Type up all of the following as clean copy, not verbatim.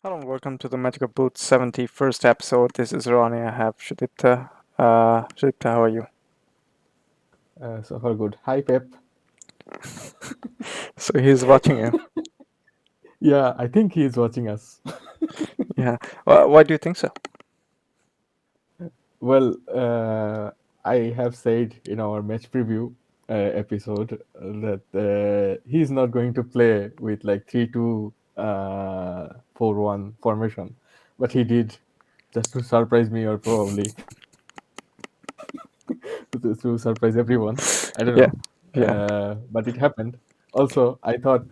Hello and welcome to the Magical Boot 71st episode. This is Ronnie. I have Shudipta. Shudipta, how are you? So far good. Hi Pep. So he's watching you. Yeah, I think he is watching us. Yeah. Why do you think so? Well, I have said in our match preview episode that he's not going to play with like 3-2 4-1 formation, but he did just to surprise me or probably to surprise everyone. I don't Yeah. know, Yeah. but it happened. Also, I thought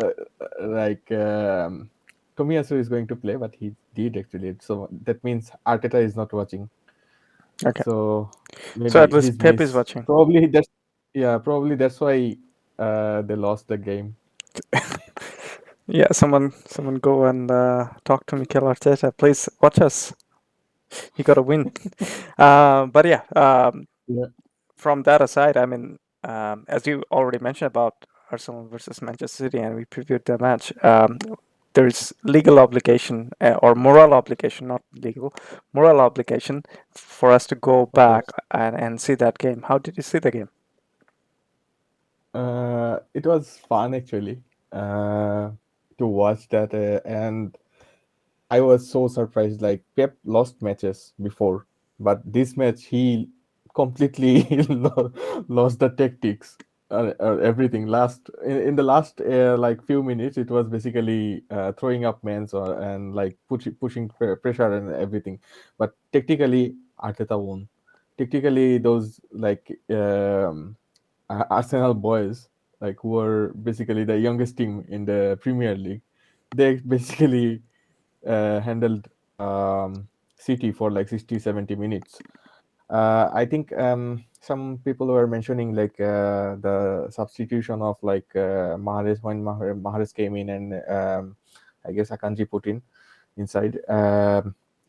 uh, like Tomiyasu is going to play, but he did actually. So that means Arteta is not watching. Okay. So So at maybe least he's Pep is missed. watching. Probably that's yeah. Probably that's why they lost the game. Yeah. Someone go and talk to Mikel Arteta. Please watch us. He got a win. But yeah. Yeah. From that aside, I mean, as you already mentioned about Arsenal versus Manchester City, and we previewed the match. There's legal obligation or moral obligation, not legal, moral obligation for us to go Of back course. and see that game. How did you see the game? It was fun actually uh, to watch that, and I was so surprised. Like Pep lost matches before, but this match he completely lost the tactics, everything. In the last like few minutes, it was basically throwing up mans or and like pushing pressure and everything. But technically, Arteta won. Technically, those like Arsenal boys, like who were basically the youngest team in the Premier League, they basically handled City for like 60, 70 minutes. I think some people were mentioning like the substitution of like Mahrez when Mahrez came in and I guess Akanji put in inside.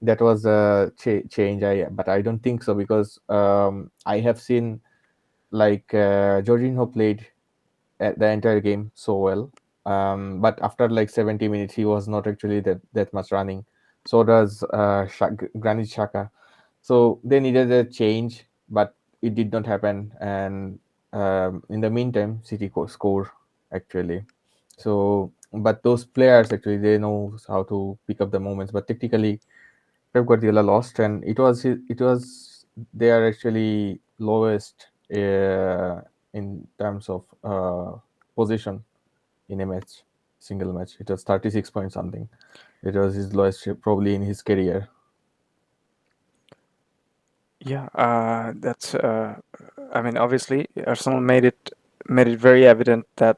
That was a change. But I don't think so because I have seen like Jorginho played the entire game so well. But after like 70 minutes, he was not actually that much running. So does Granit Xhaka. So they needed a change, but it did not happen. And in the meantime, City score actually. So, but those players actually they know how to pick up the moments. But technically, Pep Guardiola lost, and it was their actually lowest in terms of position in a match, single match. It was 36 point something. It was his lowest probably in his career. Yeah, that's. I mean, obviously, Arsenal made it very evident that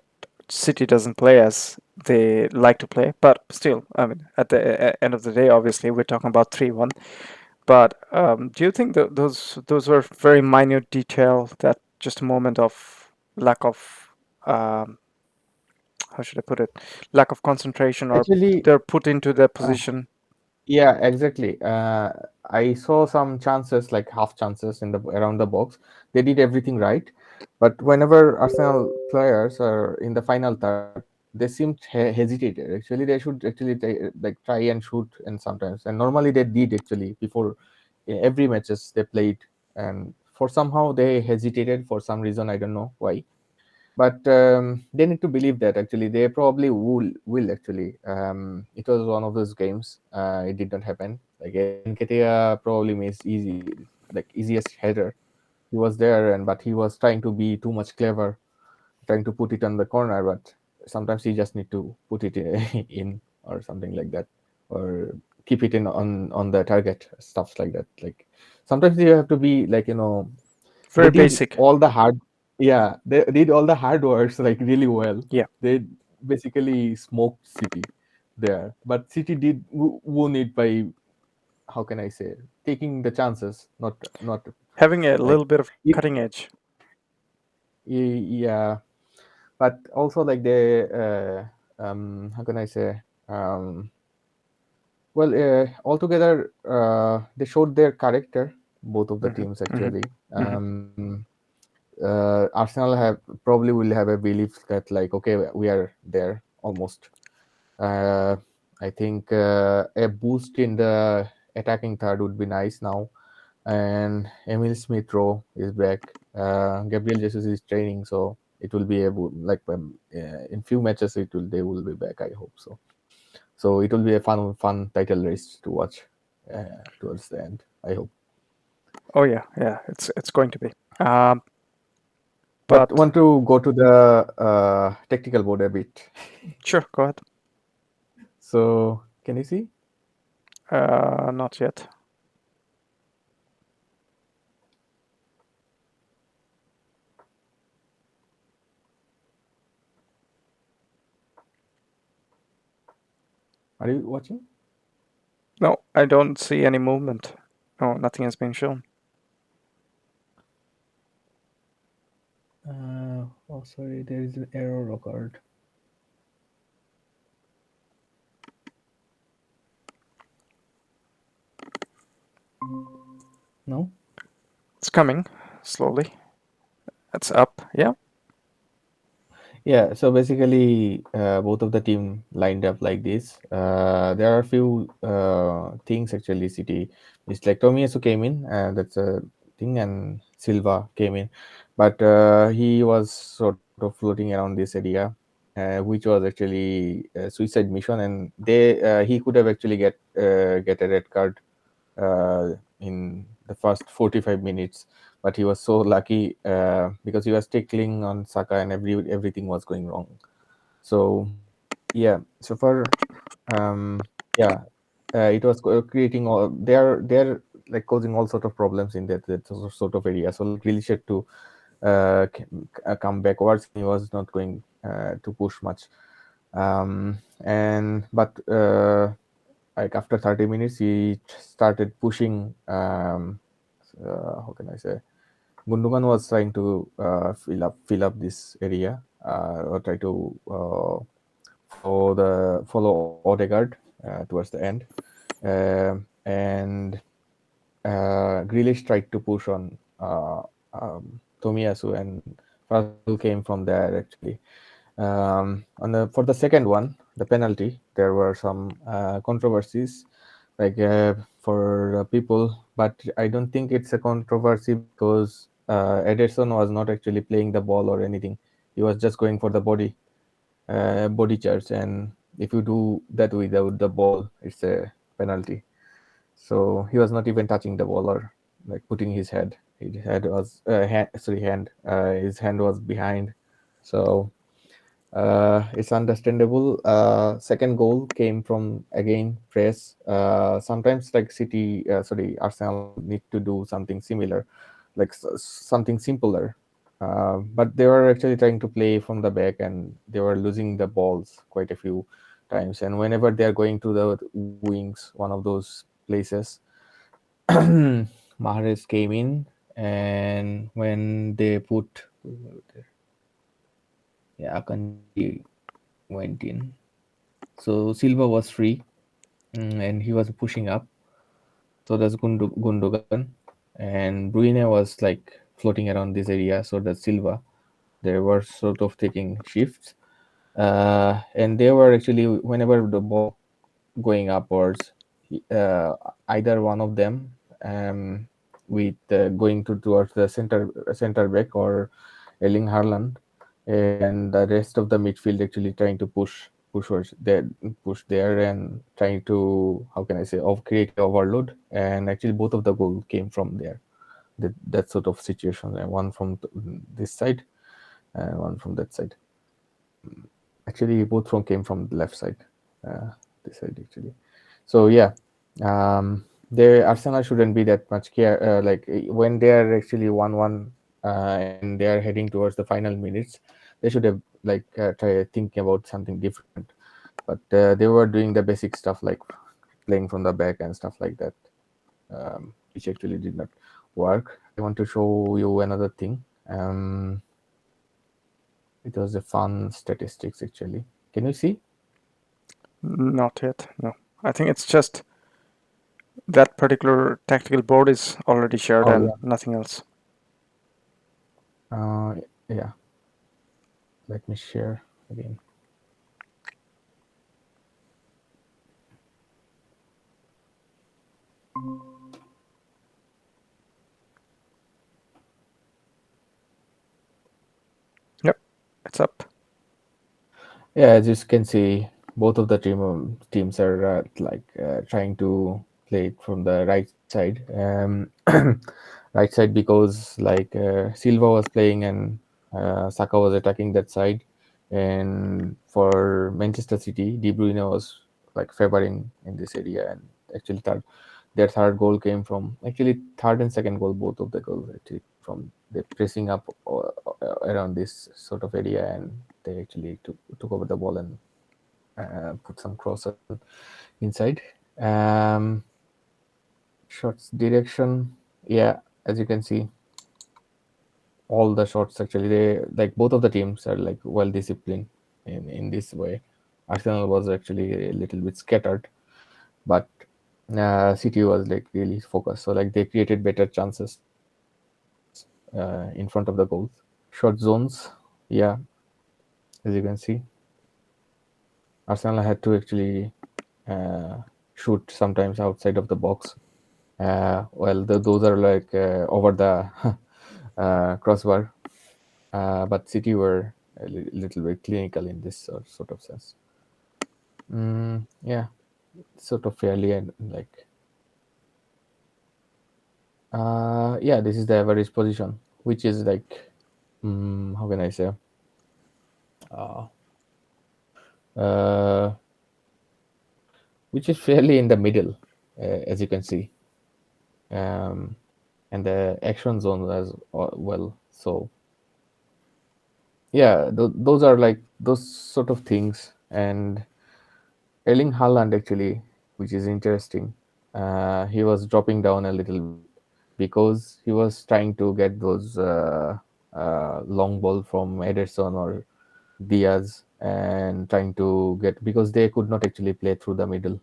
City doesn't play as they like to play. But still, I mean, at the end of the day, obviously, we're talking about 3-1. But do you think that those were very minute detail that just a moment of lack of how should I put it, lack of concentration, or Actually, they're put into their uh, position? yeah, exactly. I saw some chances, like half chances in the around the box. They did everything right, but whenever Arsenal players are in the final third, they seemed hesitated. Actually, they should actually like try and shoot, and sometimes, and normally they did actually before every matches they played, and for somehow they hesitated for some reason. I don't know why, but they need to believe that actually they probably will actually it was one of those games. It did not happen. Like Nketiah probably missed easiest header. He was there, and but he was trying to be too much clever, trying to put it on the corner, but sometimes you just need to put it in or something like that, or keep it in on the target, stuff like that. Like sometimes you have to be like they Very did basic. all the hard yeah, they did all the hard works like really well. Yeah, They basically smoked City there, but City did won it by, how can I say, taking the chances, not having a like little bit of it, cutting edge. yeah, but also like they how can I say, um well, altogether they showed their character, both of the Hmm. teams Hmm. actually. Hmm. Arsenal have probably will have a belief that like, okay, we are there almost. Uh, I think a boost in the attacking third would be nice now. And Emil Smith Rowe is back. Gabriel Jesus is training, so it will be able like in few matches it will they will be back. I hope so. So it will be a fun title race to watch towards the end. I hope. Oh yeah, yeah, it's going to be. Um, But but want to go to the technical board a bit. sure, go ahead. So can you see? Not yet. Are you watching? No, I don't see any movement. No, nothing has been shown. Oh, sorry, there is an error occurred. No. It's coming slowly. It's up. Yeah. Yeah, so basically, both of the team lined up like this. There are a few things actually. City, it's like Tomiyasu came in, that's a thing, and Silva came in, but he was sort of floating around this area, which was actually a suicide mission, and he could have actually get a red card in the first 45 minutes, but he was so lucky because he was tackling on Saka and everything was going wrong. So yeah, so far, yeah, it was creating all they're like causing all sort of problems in that sort of area. So like really had to come back. Watson was not going to push much, and but like after 30 minutes he started pushing how can I say, Gundogan was trying to fill up this area or try to follow Odegaard towards the end, and Grealish tried to push on Tomiyasu, and first goal came from there actually. For the second one, the penalty, there were some controversies, like for people, but I don't think it's a controversy because Ederson was not actually playing the ball or anything. He was just going for the body charge, and if you do that without the ball, it's a penalty. So he was not even touching the ball or like putting his head. His head was hand. His hand was behind. So it's understandable. Second goal came from again press. Sometimes like Arsenal need to do something similar, like something simpler. But they were actually trying to play from the back, and they were losing the balls quite a few times. And whenever they are going to the wings, one of those places, Mahrez came in, and when they put, yeah, Akanji went in. So Silva was free, and he was pushing up. So that's Gundogan, and Bruyne was like floating around this area. So that's Silva. They were sort of taking shifts, and they were actually whenever the ball going upwards, either one of them with going towards the center back or Erling Haaland, and the rest of the midfield actually trying to push there and trying to, how can I say, create a overload. And actually both of the goal came from there. That sort of situation, and one from this side and one from that side. Actually both from came from the left side, uh, this side actually. So yeah, the Arsenal shouldn't be that much care, when they are actually 1-1, and they are heading towards the final minutes, they should have like try thinking about something different. But they were doing the basic stuff like playing from the back and stuff like that, which actually did not work. I want to show you another thing. It was a fun statistics actually. Can you see? Not yet. No. I think it's just that particular tactical board is already shared Oh and yeah. nothing else. Yeah. Let me share again. what's up? Yeah, as you can see, both of the teams are trying to play it from the right side. Right side because Silva was playing and Saka was attacking that side, and for Manchester City, De Bruyne was like favoring in this area, and actually their third goal came from actually third and second goal, both of the goals actually came from the pressing up around this sort of area, and they actually took over the ball and put some crosses inside. Um, Shots direction, yeah, as you can see, all the shots actually they like both of the teams are like well disciplined in this way. Arsenal was actually a little bit scattered, but City was like really focused. So like they created better chances in front of the goals. Short zones, yeah, as you can see, Arsenal had to actually uh, shoot sometimes outside of the box. Those are like over the crossbar, but City were a little bit clinical in this sort of sense. Yeah, sort of fairly and like yeah, this is the average position, which is like how can I say? Uh, uh, which is fairly in the middle, as you can see, um, and the action zone as well. So yeah, those are like those sort of things. And Erling Haaland actually, which is interesting, he was dropping down a little bit because he was trying to get those long ball from Ederson or Diaz, and trying to get because they could not actually play through the middle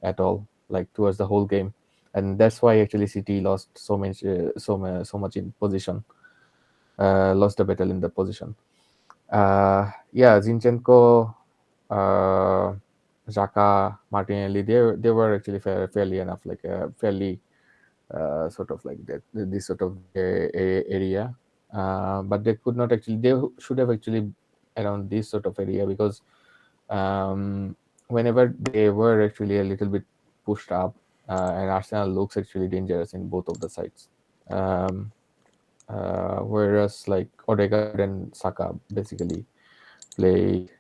at all, like towards the whole game, and that's why actually City lost so much in position, lost the battle in the position. Yeah, Zinchenko, uh, Xhaka, Martinelli, they were actually fairly enough, like fairly sort of like that this sort of area, but they could not actually. They should have actually around this sort of area because whenever they were actually a little bit pushed up, and Arsenal looks actually dangerous in both of the sides. Um, Whereas like Odegaard and Saka basically played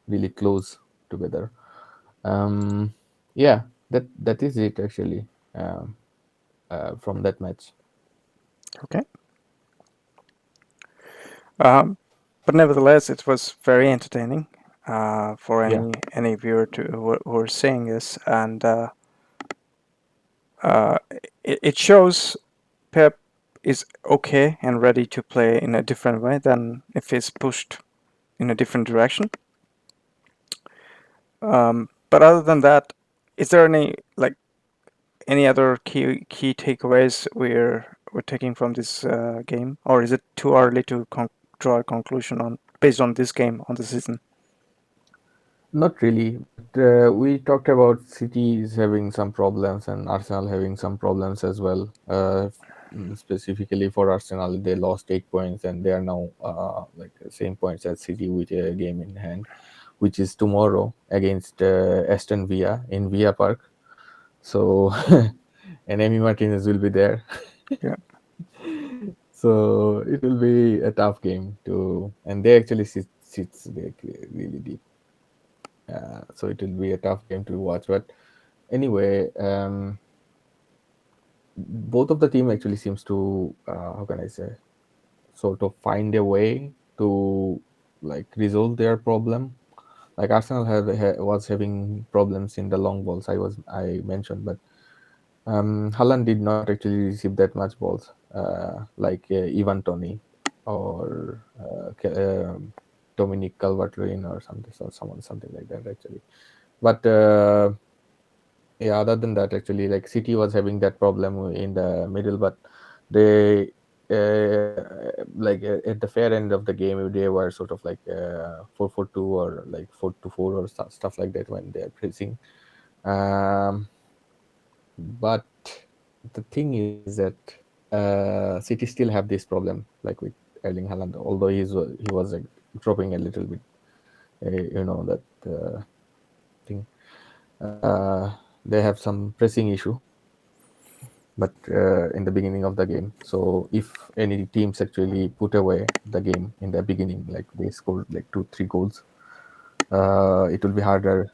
really close together. Um, yeah, that is it actually from that match. Okay. Um, but nevertheless, it was very entertaining for Yeah, any viewer to who are seeing this, and uh, it shows Pep is okay and ready to play in a different way than if he's pushed in a different direction. But other than that, is there any like any other key takeaways we're taking from this game, or is it too early to draw a conclusion on based on this game on the season? not really, but we talked about City is having some problems and Arsenal having some problems as well. Specifically for Arsenal, they lost 8 points and they are now like same points as City with a game in hand, which is tomorrow against Aston Villa in Villa Park. So, and Emi Martinez will be there. Yeah. So it will be a tough game to, and they actually sits like really deep. So it will be a tough game to watch. But anyway, both of the team actually seems to how can I say, sort of find a way to like resolve their problem. Like Arsenal was having problems in the long balls. I mentioned, but Haaland did not actually receive that much balls, like Ivan Tony or Dominic Calvert-Lewin or something, or someone something like that actually. But yeah, other than that, actually, like City was having that problem in the middle, but they at the fair end of the game, they were sort of like 4-4-2 or like 4-4 or stuff like that when they're pressing. Um, but the thing is that City still have this problem, like with Erling Haaland, although he was like dropping a little bit. That thing. They have some pressing issue, but in the beginning of the game. So if any teams actually put away the game in the beginning, like they scored like 2 3 goals, it will be harder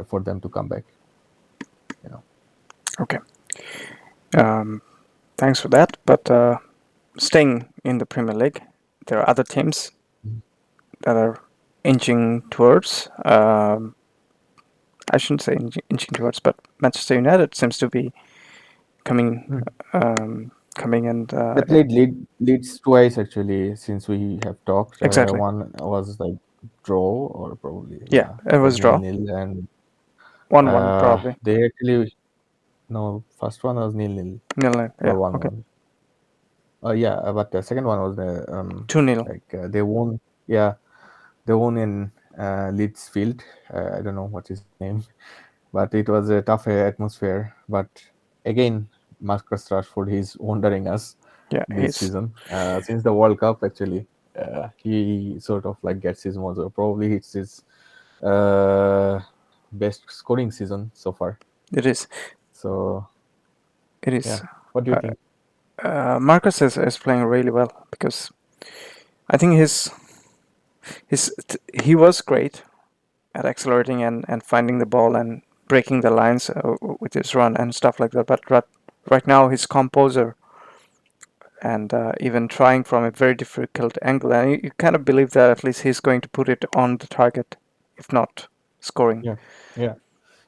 for them to come back. You know. Okay. Um, Thanks for that. But staying in the Premier League, there are other teams that are inching towards. I shouldn't say inching towards, but Manchester United seems to be coming, Mm. coming and They played Leeds twice actually since we have talked. exactly. One was like draw or probably Yeah, yeah, it it was was nil draw, nil, and 1-1 probably. they actually no, first one was nil nil 0-0. or Yeah. one Okay. one. Yeah, but the second one was the 2-0. like they won. Yeah, they won in Leeds Field. I don't know what his name, but it was a tough atmosphere. But again, Marcus Rashford he's wondering us Yeah, this he's season since the World Cup. Actually, he sort of like gets his mojo. Probably it's his uh, best scoring season so far. it is. So It yeah, is. what do you think? Marcus is playing really well because I think he was great at accelerating and finding the ball and breaking the lines with his run and stuff like that. But right now his composure and even trying from a very difficult angle, and you kind of believe that at least he's going to put it on the target, if not scoring. Yeah, yeah.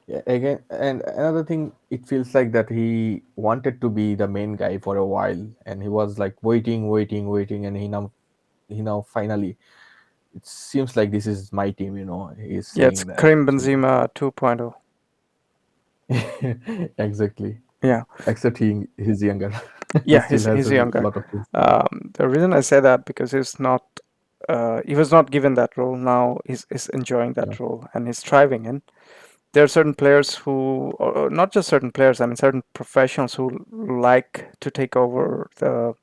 Yeah, again, and another thing, it feels like that he wanted to be the main guy for a while, and he was like waiting, waiting, waiting, and he now finally, it seems like this is my team. He's Yeah, it's saying that Karim actually. Benzema 2.0. Exactly. Yeah, Except he's younger. He yeah, still has he's a younger. lot of things to do. The reason I say that because he was not given that role. Now he's enjoying Yeah. that role and he's thriving in. There are certain players who, or not just certain players, I mean certain professionals who like to take over the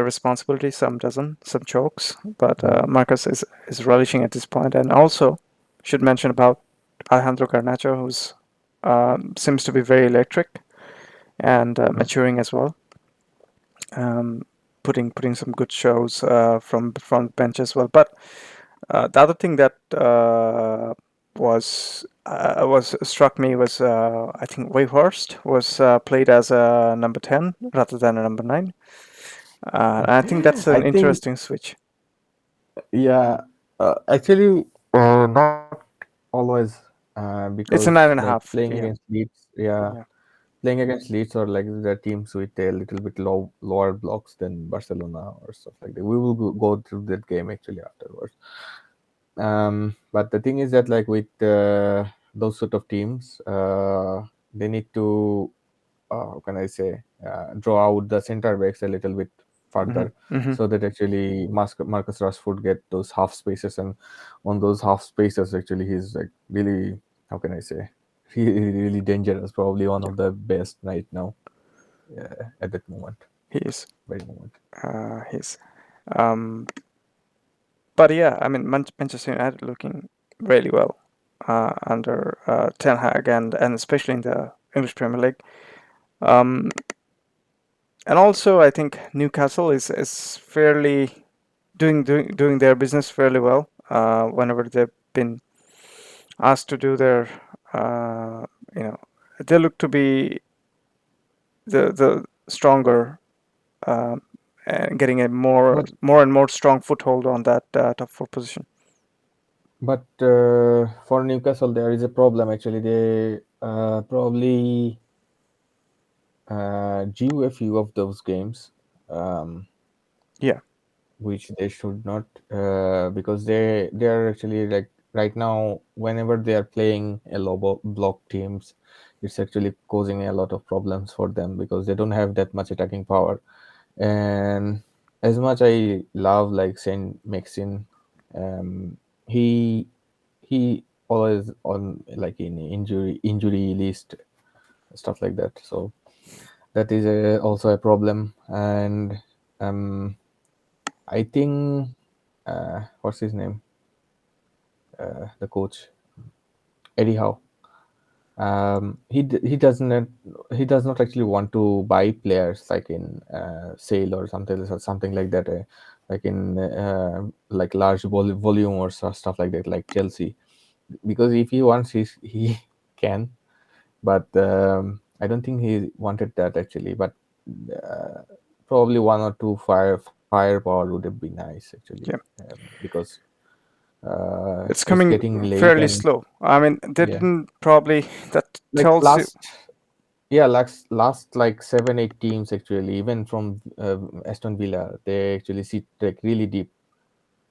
responsibility. Some doesn't, some chokes. But Mhm. Marcus is relishing at this point, and also should mention about Alejandro Garnacho, who's seems to be very electric and Yeah. maturing as well. Um, putting some good shows from the bench as well. But the other thing that was struck me was I think Wayhorst was played as a number 10 rather than a number 9. I think that's I an think, interesting switch. yeah, actually, not always, It's a because nine and a like half. playing Yeah, against Leeds, yeah, yeah, playing against Leeds or like the teams with a little bit lower blocks than Barcelona or stuff like that. We will go through that game actually afterwards. But the thing is that like with those sort of teams, they need to how can I say, draw out the center backs a little bit hmm further, hmm so that actually Marcus Rashford get those half spaces, and on those half spaces actually he's like really, how can I say, really, really dangerous. Probably one yeah. of the best right now, at that moment, He is. very moment. He's. Um, but yeah, I mean Manchester United looking really well under Ten Hag and especially in the English Premier League. Um, and also, I think Newcastle is fairly doing their business fairly well. Whenever they've been asked to do their, uh, you know, they look to be the stronger, um, and getting a But more and more strong foothold on that top four position. for Newcastle there is a problem actually. They probably drew a few of those games. Um, Yeah. which they should not, because they are actually like right now whenever they are playing a low block teams, it's actually causing a lot of problems for them because they don't have that much attacking power. And as much I love like Saint Maxin, um he he always on like in injury list, stuff like that. So that is also a problem. And um I think what's his name? The coach, Eddie Howe. He doesn't, he does not actually want to buy players like in sale or something like that, like in like large volume or stuff like that, like Chelsea. Because if he wants, he can, but I don't think he wanted that actually. But uh, probably one or two firepower would have been nice actually, Yeah, because it's it's coming getting late fairly and slow. I mean, they yeah, didn't probably. That like tells you. yeah, last like 7 8 teams actually, even from Aston Villa, they actually sit like really deep.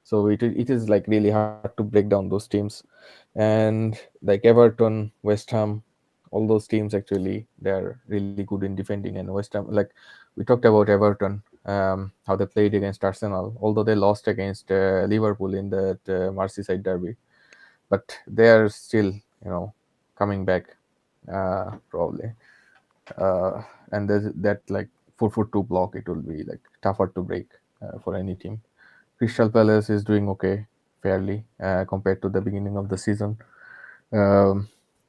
So it is like really hard to break down those teams, and like Everton, West Ham, all those teams actually they're really good in defending. And West Ham, like we talked about Everton, how they played against Arsenal, although they lost against Liverpool in that Merseyside derby, but they are still, coming back, probably. And there's that like 4-4-2 block, it will be like tougher to break for any team. Crystal Palace is doing okay, fairly, compared to the beginning of the season. Um,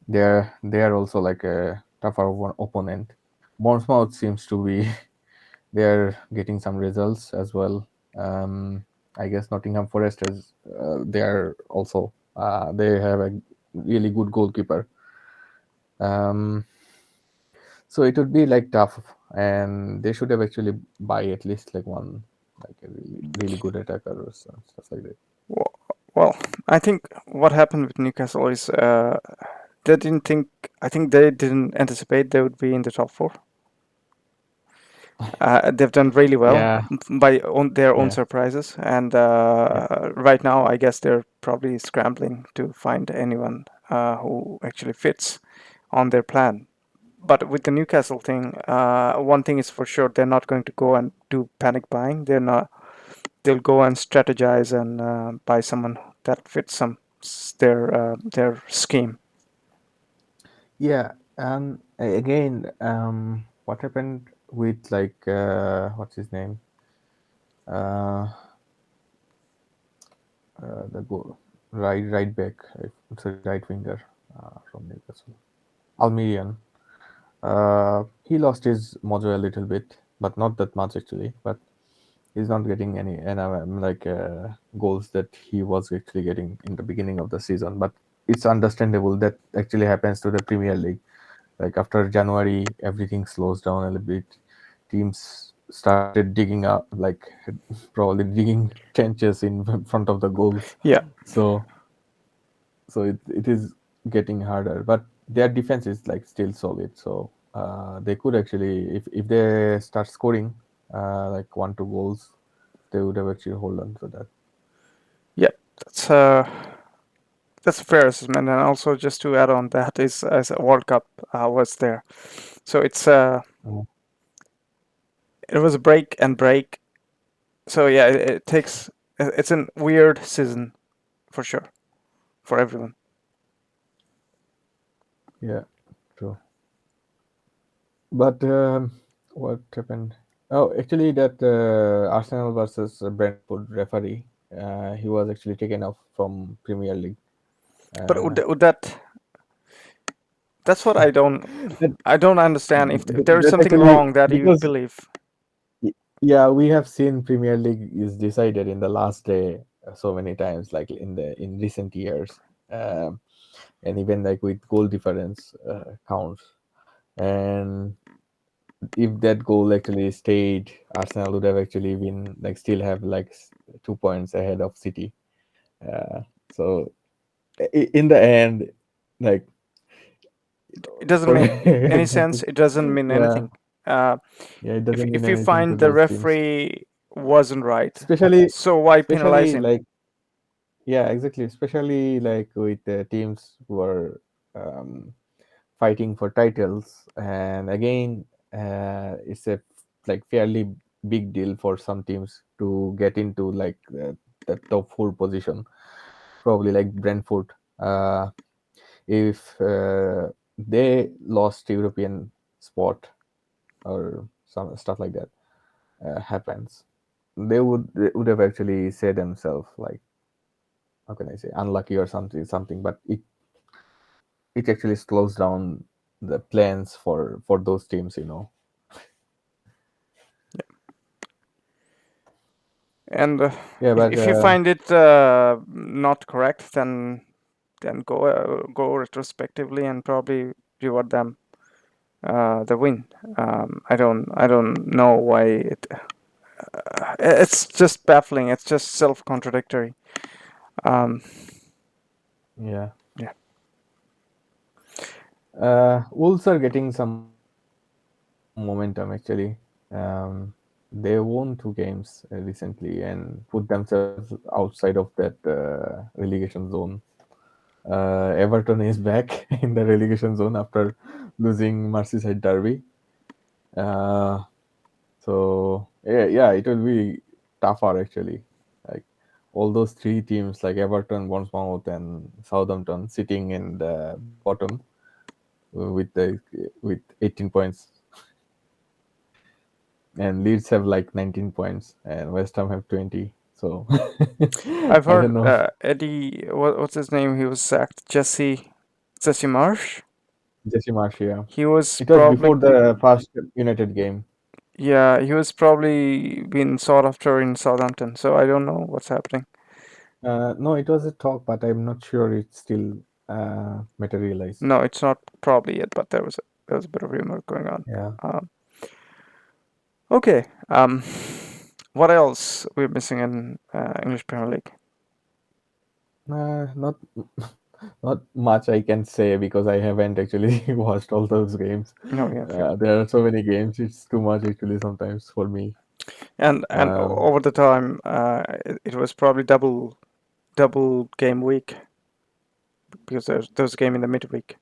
they are also like a tougher opponent. Bournemouth seems to be they are getting some results as well. I guess Nottingham Forest is they are also they have a really good goalkeeper. Um, so it would be like tough, and they should have actually buy at least like one, like a really good attacker or stuff like that. Well, well, I think what happened with Newcastle is they didn't think. I think they didn't anticipate they would be in the top four. They've done really well Yeah, by their own yeah, surprises, and yeah, right now I guess they're probably scrambling to find anyone who actually fits on their plan. But with the Newcastle thing, one thing is for sure: they're not going to go and do panic buying. They're not. They'll go and strategize and buy someone that fits their scheme. yeah. And again, what happened with like what's his name? Uh, the goal, right back, sorry, right winger from Newcastle, Almirian. He lost his mojo a little bit, but not that much actually. But he's not getting any like goals that he was actually getting in the beginning of the season. But it's understandable that actually happens to the Premier League. Like after January, everything slows down a little bit. Teams started digging up, like probably digging trenches in front of the goals. Yeah, So it is getting harder, but their defense is like still solid. So they could actually, if they start scoring like 1 2 goals, they would have actually hold on to that. yeah, that's that's a fair assessment. And also, just to add on that is as a World Cup was there, so Mm. it was a break and break. So yeah, it takes it's a weird season for sure for everyone. Yeah, true. But what happened? Oh, actually, that Arsenal versus Brentford referee, he was actually taken off from Premier League. But Uh, would that that's what that, I don't understand if there is that something actually, wrong that you because believe. Yeah, we have seen Premier League is decided in the last day so many times, like in recent years, um, and even like with goal difference counts. And if that goal actually stayed, Arsenal would have actually been like still have like 2 points ahead of City. So in the end, like It doesn't for make any sense. It doesn't mean yeah, anything. Uh, yeah, it doesn't mean if you anything to find the those teams, referee wasn't right, especially so why penalize especially him? like yeah, exactly. Especially like with teams who are um, fighting for titles, and again, it's a like fairly big deal for some teams to get into like the top 4 position. Probably like Brentford, if they lost European spot or some stuff like that happens. they would have actually said themselves like, how can I say, unlucky or something, but it actually slows down the plans for those teams, you know. And Yeah, but if you find it not correct, then go retrospectively and probably reward them the win. I don't know why it's just baffling. It's just self-contradictory. Um, yeah. yeah, Wolves are getting some momentum actually. They won two games recently and put themselves outside of that relegation zone. Everton is back in the relegation zone after losing Merseyside derby. Uh, so yeah, it will be tougher actually. Like all those three teams like Everton, Bournemouth, and Southampton sitting in the bottom with 18 points, and Leeds have like 19 points, and West Ham have 20. So I've I heard don't know. Eddie. What's his name? He was sacked. Jesse Marsh. Jesse Marsh, yeah. He was It was probably before the first United game. Yeah, he was probably being sought after in Southampton. So I don't know what's happening. No, it was a talk, but I'm not sure it's still materialized. No, it's not probably yet, but there was a bit of rumor going on. Yeah. Um, okay. What else we're missing in English Premier League? Not not much I can say because I haven't actually watched all those games. No, yeah, okay. There are so many games; it's too much actually sometimes for me. And Um, over the time, it was probably double game week because there's a game in the midweek.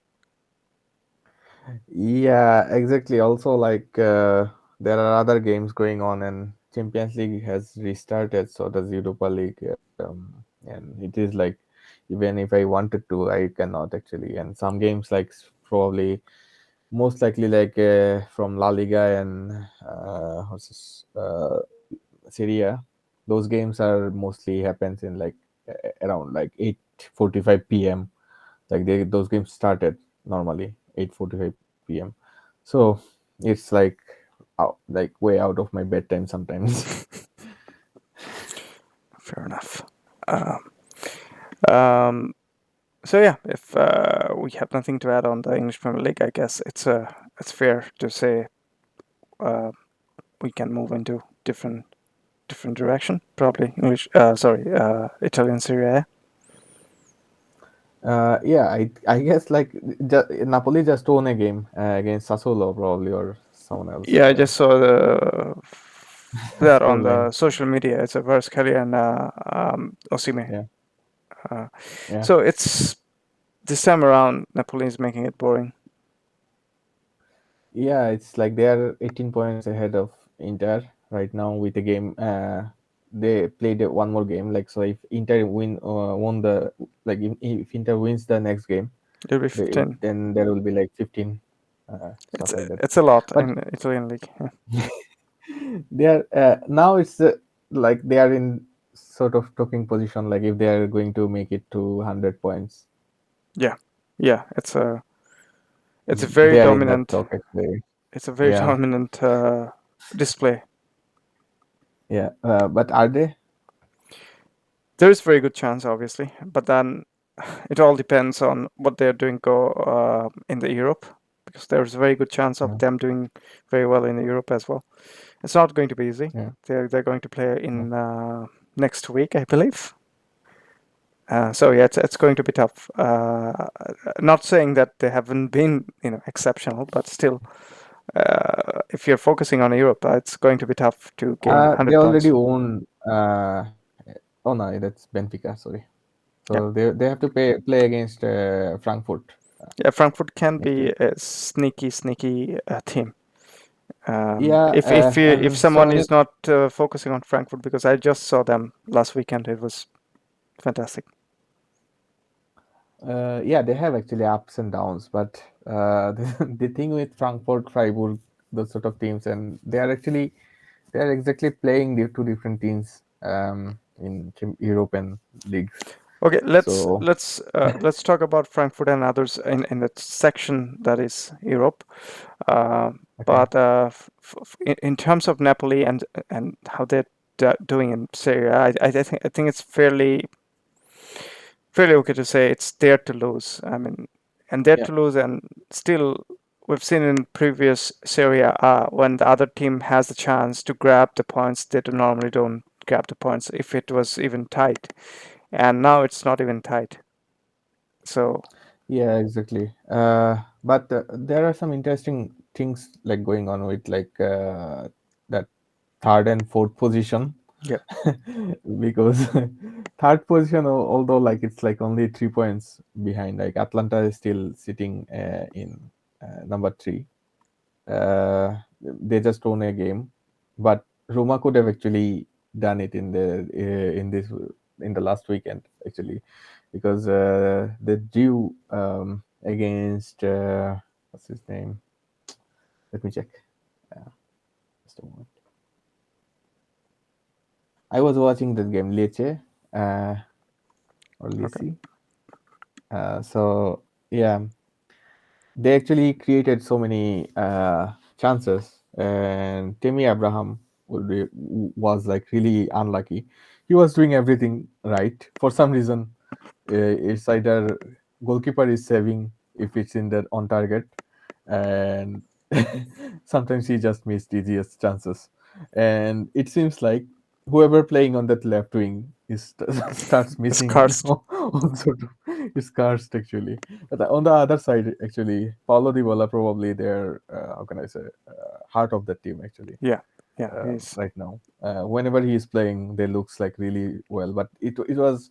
yeah, exactly. Also, like there are other games going on, and Champions League has restarted. So does Europa League, and it is like even if I wanted to, I cannot actually. And some games like probably most likely like from La Liga and what's this, SerieA, those games are mostly happens in like around like 8:45 p.m. Like those games started normally 8:45 p.m. So it's like like way out of my bedtime sometimes. Fair enough. Um, um, so yeah, if we have nothing to add on the English Premier League, I guess it's fair to say uh, we can move into different direction. Probably Italian Serie A. Yeah, I guess like Napoli just won a game against Sassuolo probably or someone else. Yeah, I just saw that on Scoreline. the social media. It's a Varscalia and Osime. Yeah, Uh, yeah. so it's this time around, Napoli is making it boring. Yeah, it's like they are 18 points ahead of Inter right now with a game. They played one more game. Like so, if Inter won the like if Inter wins the next game, It'll be 15. then there will be like 15 It's stuff like that. it's a lot But in Italian league. Yeah, they are now it's like they are in sort of talking position. Like if they are going to make it to 100 points, yeah, yeah. It's a they very are in that dominant. talk actually. It's a very Yeah, dominant display. yeah. But are they? There is very good chance, obviously, but then it all depends on what they're doing go in the Europe, because there's a very good chance of Yeah, them doing very well in Europe as well. It's not going to be easy. yeah. They're going to play Yeah. in next week, I believe. So yeah, it's going to be tough. Not saying that they haven't been exceptional, but still, if you're focusing on Europe, it's going to be tough to gain They 100 already points. own. Oh no, that's Benfica. Sorry. So Yeah, they have to play against Frankfurt. yeah. Frankfurt can Next be week. a sneaky team. Yeah, If and so someone many. is not focusing on Frankfurt, because I just saw them last weekend, it was fantastic. Yeah, they have actually ups and downs, but the thing with Frankfurt, Freiburg, those sort of teams, and they are actually they are exactly playing the two different teams in European leagues. Okay, So let's talk about Frankfurt and others in that section that is Europe. Uh, okay, but in terms of Napoli and how they're doing in Serie A, I think it's fairly okay to say it's there to lose. I mean, and there yeah, to lose, and still we've seen in previous Serie A when the other team has the chance to grab the points, they do normally don't grab the points if it was even tight, and now it's not even tight. So yeah, exactly. But there are some interesting things like going on with like that third and fourth position yeah, because third position, although like it's like only 3 points behind, like Atlanta is still sitting in number three. They just won a game, but Roma could have actually done it in the last weekend actually, because they drew against what's his name? Let me check. Uh, just a moment. I was watching that game, Lecce uh, or okay, Lecce. So yeah, they actually created so many chances, and Temi Abraham was like really unlucky. He was doing everything right. For some reason, it's either goalkeeper is saving if it's in the on target, and sometimes he just missed easiest chances. And it seems like whoever playing on that left wing is starts it's missing cursed. all sort of is cursed actually. But on the other side, actually, Paulo Dybala probably their how can I say heart of the team actually Yeah, yeah, he's right now. Whenever he is playing, they looks like really well. But it was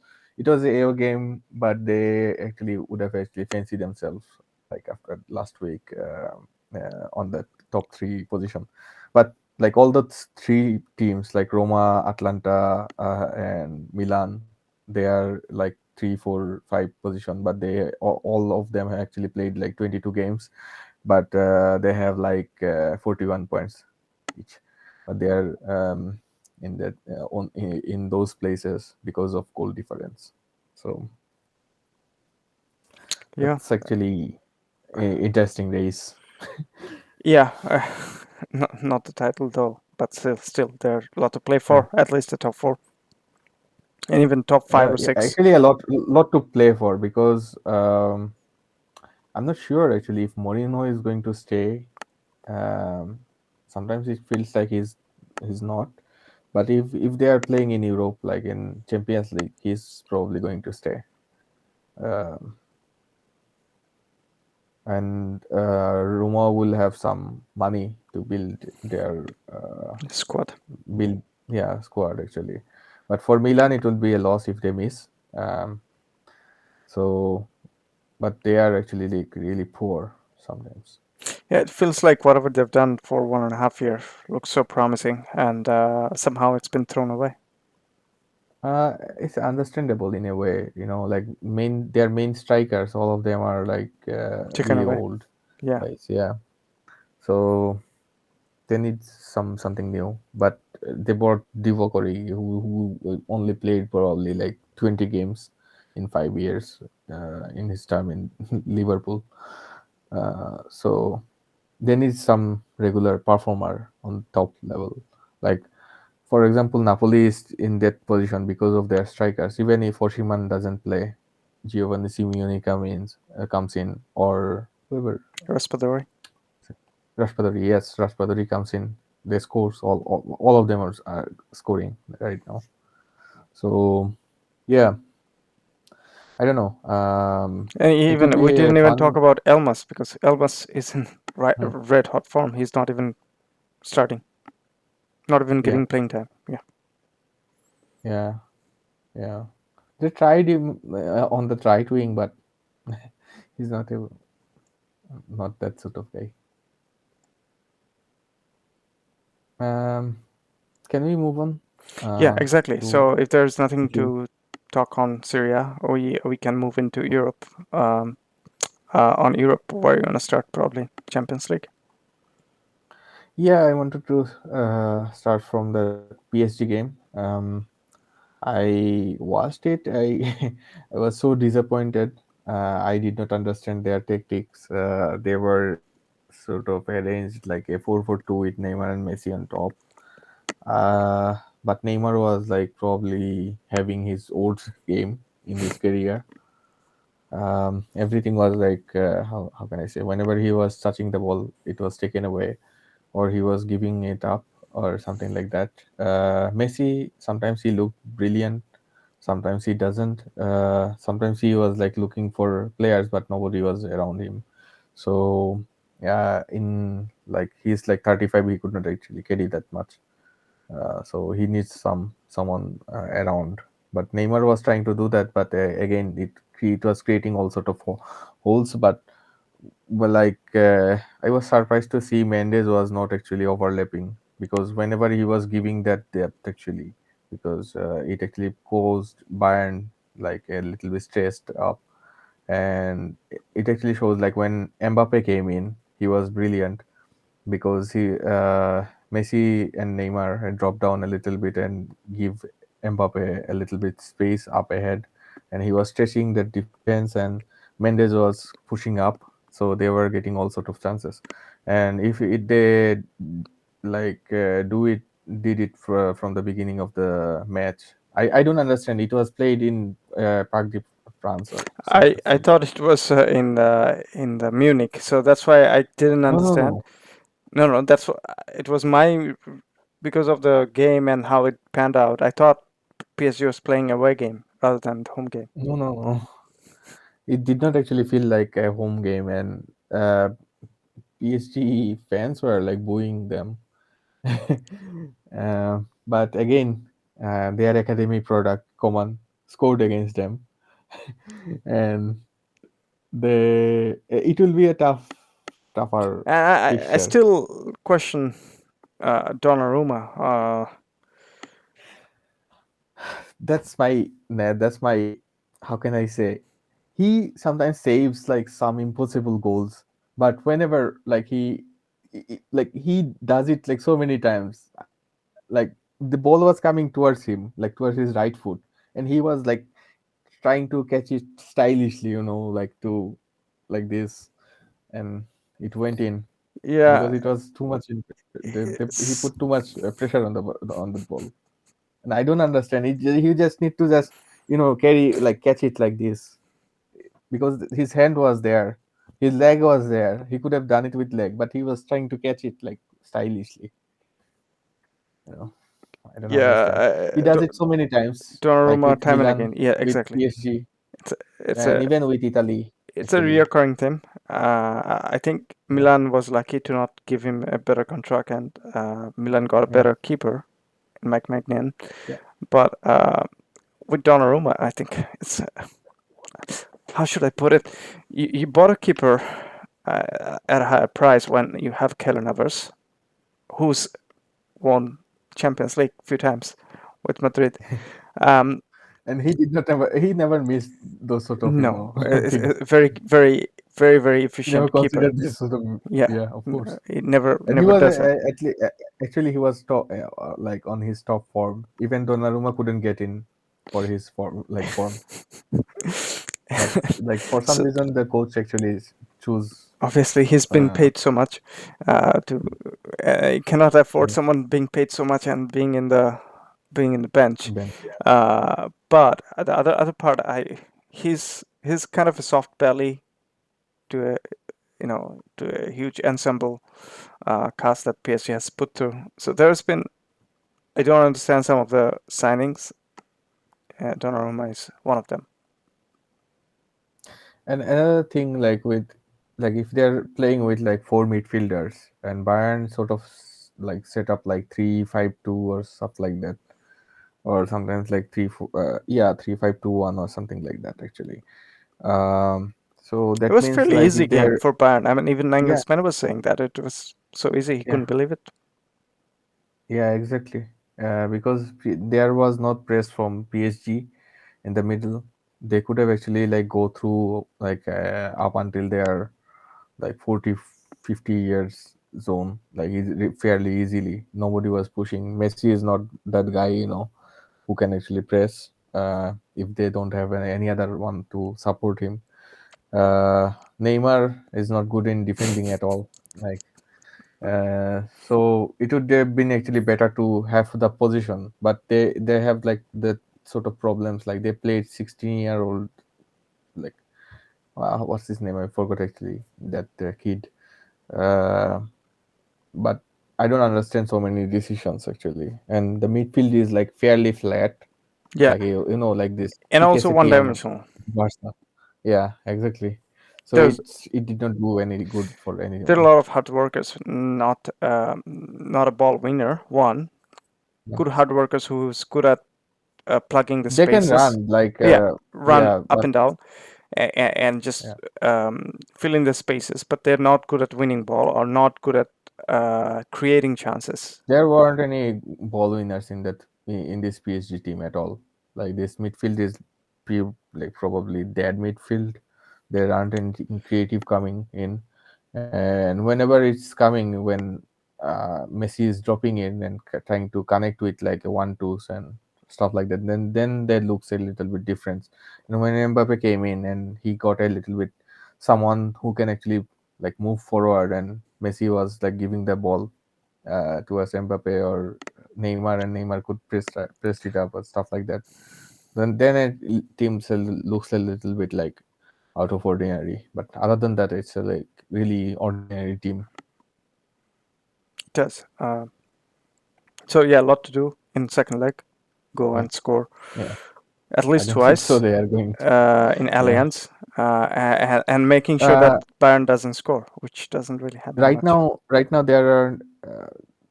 a AO game, but they actually would have actually fancied themselves like after last week on the top three position. But like all the three teams like Roma, Atlanta, and Milan, they are like 3, 4, 5 position, but they all of them have actually played like 22 games, but they have like 41 points each, but they are in that in those places because of goal difference. So yeah, that's actually a interesting race. yeah. Not the title though, but still there's a lot to play Yeah, for. At least the top four, and even top five or yeah, six. actually a lot to play for because I'm not sure actually if Mourinho is going to stay. Um, Sometimes it feels like he's not. But if they are playing in Europe, like in Champions League, he's probably going to stay. Um, and Roma will have some money to build their Squad. build yeah squad actually. But for Milan, it will be a loss if they miss. Um, so, but they are actually like really poor sometimes. Yeah, it feels like whatever they've done for 1.5 years looks so promising, and somehow it's been thrown away, It's understandable in a way, like their main strikers, all of them are like taken really away. old Yeah, guys. Yeah, so they need something new. But they bought Divock, who only played probably like 20 games in 5 years in his time in Liverpool. So they need some regular performer on top level. Like for example, Napoli is in that position because of their strikers. Even if Oshiman doesn't play, Giovanni Simeone comes in, or whoever. Raspadori. Rashpadori, yes, Rashpadori comes in. They scores all of them are scoring right now. So yeah, I don't know. And It will even we be a didn't even talk fun. about Elmas because Elmas is in Hmm, red hot form. He's not even starting, not even yeah, getting playing time. Yeah, yeah, yeah. They tried him on the right wing, but he's not that sort of guy. Um, can we move on yeah, exactly. to So if there's nothing if you to talk on Syria, we can move into Europe. On Europe, where you want to start? Probably Champions League. Yeah, I wanted to start from the PSG game. I watched it. I was so disappointed. I did not understand their tactics. They were sort of arranged like a 4-4-2 with Neymar and Messi on top. Uh, but Neymar was like probably having his old game in his career. Everything was like how can I say? Whenever he was touching the ball, it was taken away, or he was giving it up, or something like that. Messi, sometimes he looked brilliant, sometimes he doesn't. Sometimes he was like looking for players, but nobody was around him. So yeah, in like he's like 35, he could not actually carry that much. So he needs someone around. But Neymar was trying to do that, but again, it was creating all sort of holes. But well, like I was surprised to see Mendes was not actually overlapping, because whenever he was giving that depth actually, because it actually caused Bayern like a little bit stressed up, and it actually shows like when Mbappe came in, he was brilliant, because Messi and Neymar had dropped down a little bit and give Mbappe a little bit space up ahead, and he was stretching the defense, and Mendes was pushing up, so they were getting all sort of chances. And if they like did it from the beginning of the match, I don't understand. It was played in Parc de France or I something. thought it was in the Munich, so that's why I didn't No, no, understand. no. No, no, that's it was my because of the game and how it panned out. I thought PSG was playing away game rather than the home game. No, no, no. It did not actually feel like a home game, and PSG fans were like booing them. But again, their academy product, Coman, scored against them, and it will be a tougher And I fixture. still question Donnarumma. That's my how can I say, he sometimes saves like some impossible goals, but whenever like like he does it like so many times, like the ball was coming towards him, like towards his right foot, and he was like trying to catch it stylishly, like to like this, and it went in, because Yeah, it was too much he it's, put too much pressure on the ball. And I don't understand. He just need to just carry like catch it like this, because his hand was there, his leg was there. He could have done it with leg, but he was trying to catch it like stylishly. You know, I don't understand. yeah, He does it so many times, like Donnarumma with time and Milan, again. Yeah, with exactly. PSG, It's a, it's and a even with Italy, it's a actually. reoccurring theme. I think Yeah, Milan was lucky to not give him a better contract, and Milan got a yeah, better keeper, Mike Magnan. yeah. But with Donnarumma, I think it's how should I put it? You bought a keeper at a higher price when you have Keylor Navas, who's won Champions League a few times with Madrid. Um, And he never missed those sort of no, it's things. a very, very, very, very He never efficient keeper. considered this sort of, Yeah, yeah, of course. he never, And he never was does that. actually he was top, like on his top form. Even Donnarumma couldn't get in for his form. But like for some So reason the coach actually choose. obviously he's been Uh, paid so much to he cannot afford yeah, someone being paid so much and being in the bench. bench. Yeah. But the other part, he's kind of a soft belly to a to a huge ensemble cast that PSG has put through. So there's been I don't understand some of the signings. Donnarumma is one of them. And another thing, like with like if they're playing with like four midfielders, and Bayern sort of like set up like 3-5-2 or stuff like that, or sometimes like 3-5-2-1 or something like that actually. So It that was means fairly like easy if game they're, for Bayern. I mean, even yeah, Nagelsmann was saying that it was so easy he yeah, couldn't believe it. yeah, exactly. Because there was not press from PSG in the middle. They could have actually like go through like up until their like 40, 50 years. zone like fairly easily. Nobody was pushing. Messi is not that guy, who can actually press if they don't have any other one to support him. Neymar is not good in defending at all. Like so it would have been actually better to have the position, but they have like the sort of problems. Like they played 16-year-old, like what's his name? I forgot actually that kid. Uh, but I don't understand so many decisions actually. And the midfield is like fairly flat, Yeah, like like this and CK also one City and dimensional. Barca. Yeah, exactly. So There's it did not do any good for there are a anyone. lot of hard workers, not a ball winner. One Yeah. good hard workers who's good at plugging the They can spaces. run like Yeah, run yeah, up but and down and just yeah. fill in the spaces, but they're not good at winning ball or not good at creating chances. There weren't any ball winners in in this PSG team at all. Like this midfield is like probably dead midfield. There aren't any creative coming in, and whenever it's coming, when Messi is dropping in and trying to connect with like a 1-2s and stuff like that, then that looks a little bit different. When Mbappe came in and he got a little bit someone who can actually like move forward, and Messi was like giving the ball towards Mbappe or Neymar, and Neymar could press it up or stuff like that. Then team looks a little bit like out of ordinary. But other than that, it's a like really ordinary team. It does. So yeah, a lot to do in second leg. Go Yeah, and score yeah. at I least don't think so. twice They are going to. in Yeah. Allianz, and making sure that Uh, Bayern doesn't score, which doesn't really happen much. right now there are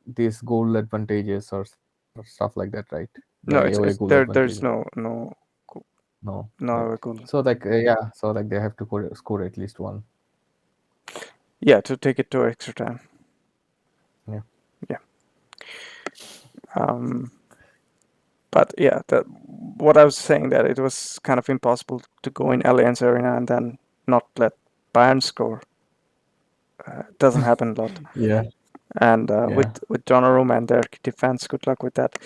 these goal advantages or stuff like that, right? No, The away it's goal there. There's advantage. No, right. no goal. So like yeah, so like they have to score at least one. Yeah, to take it to extra time. Yeah. Yeah. Um, but yeah, that what I was saying that it was kind of impossible to go in Allianz Arena and then not let Bayern score. Doesn't happen a lot. Yeah. And Yeah. with Donnarumma and their defense, good luck with that.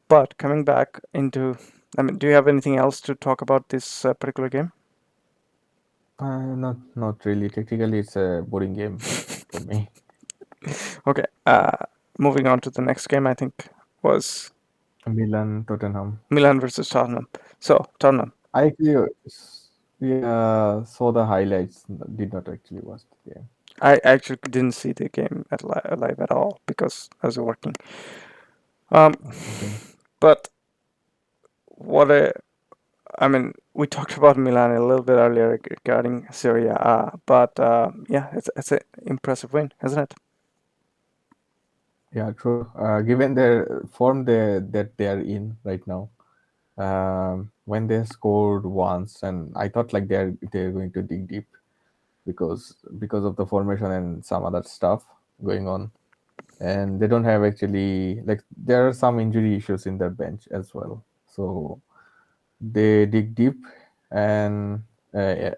But coming back into, I mean, do you have anything else to talk about this particular game? Not really. Technically, it's a boring game for me. Okay. Moving on to the next game, I think was Milan, Tottenham. Milan versus Tottenham. So Tottenham. I actually, yeah, saw the highlights. Did not actually watch the game. I actually didn't see the game live at all because I was working. Um, Okay. but what a, I mean, we talked about Milan a little bit earlier regarding Serie A, but yeah, it's an impressive win, isn't it? Yeah, true. Given their form that they are in right now, when they scored once, and I thought like they're going to dig deep because of the formation and some other stuff going on, and they don't have actually like there are some injury issues in their bench as well. So they dig deep and at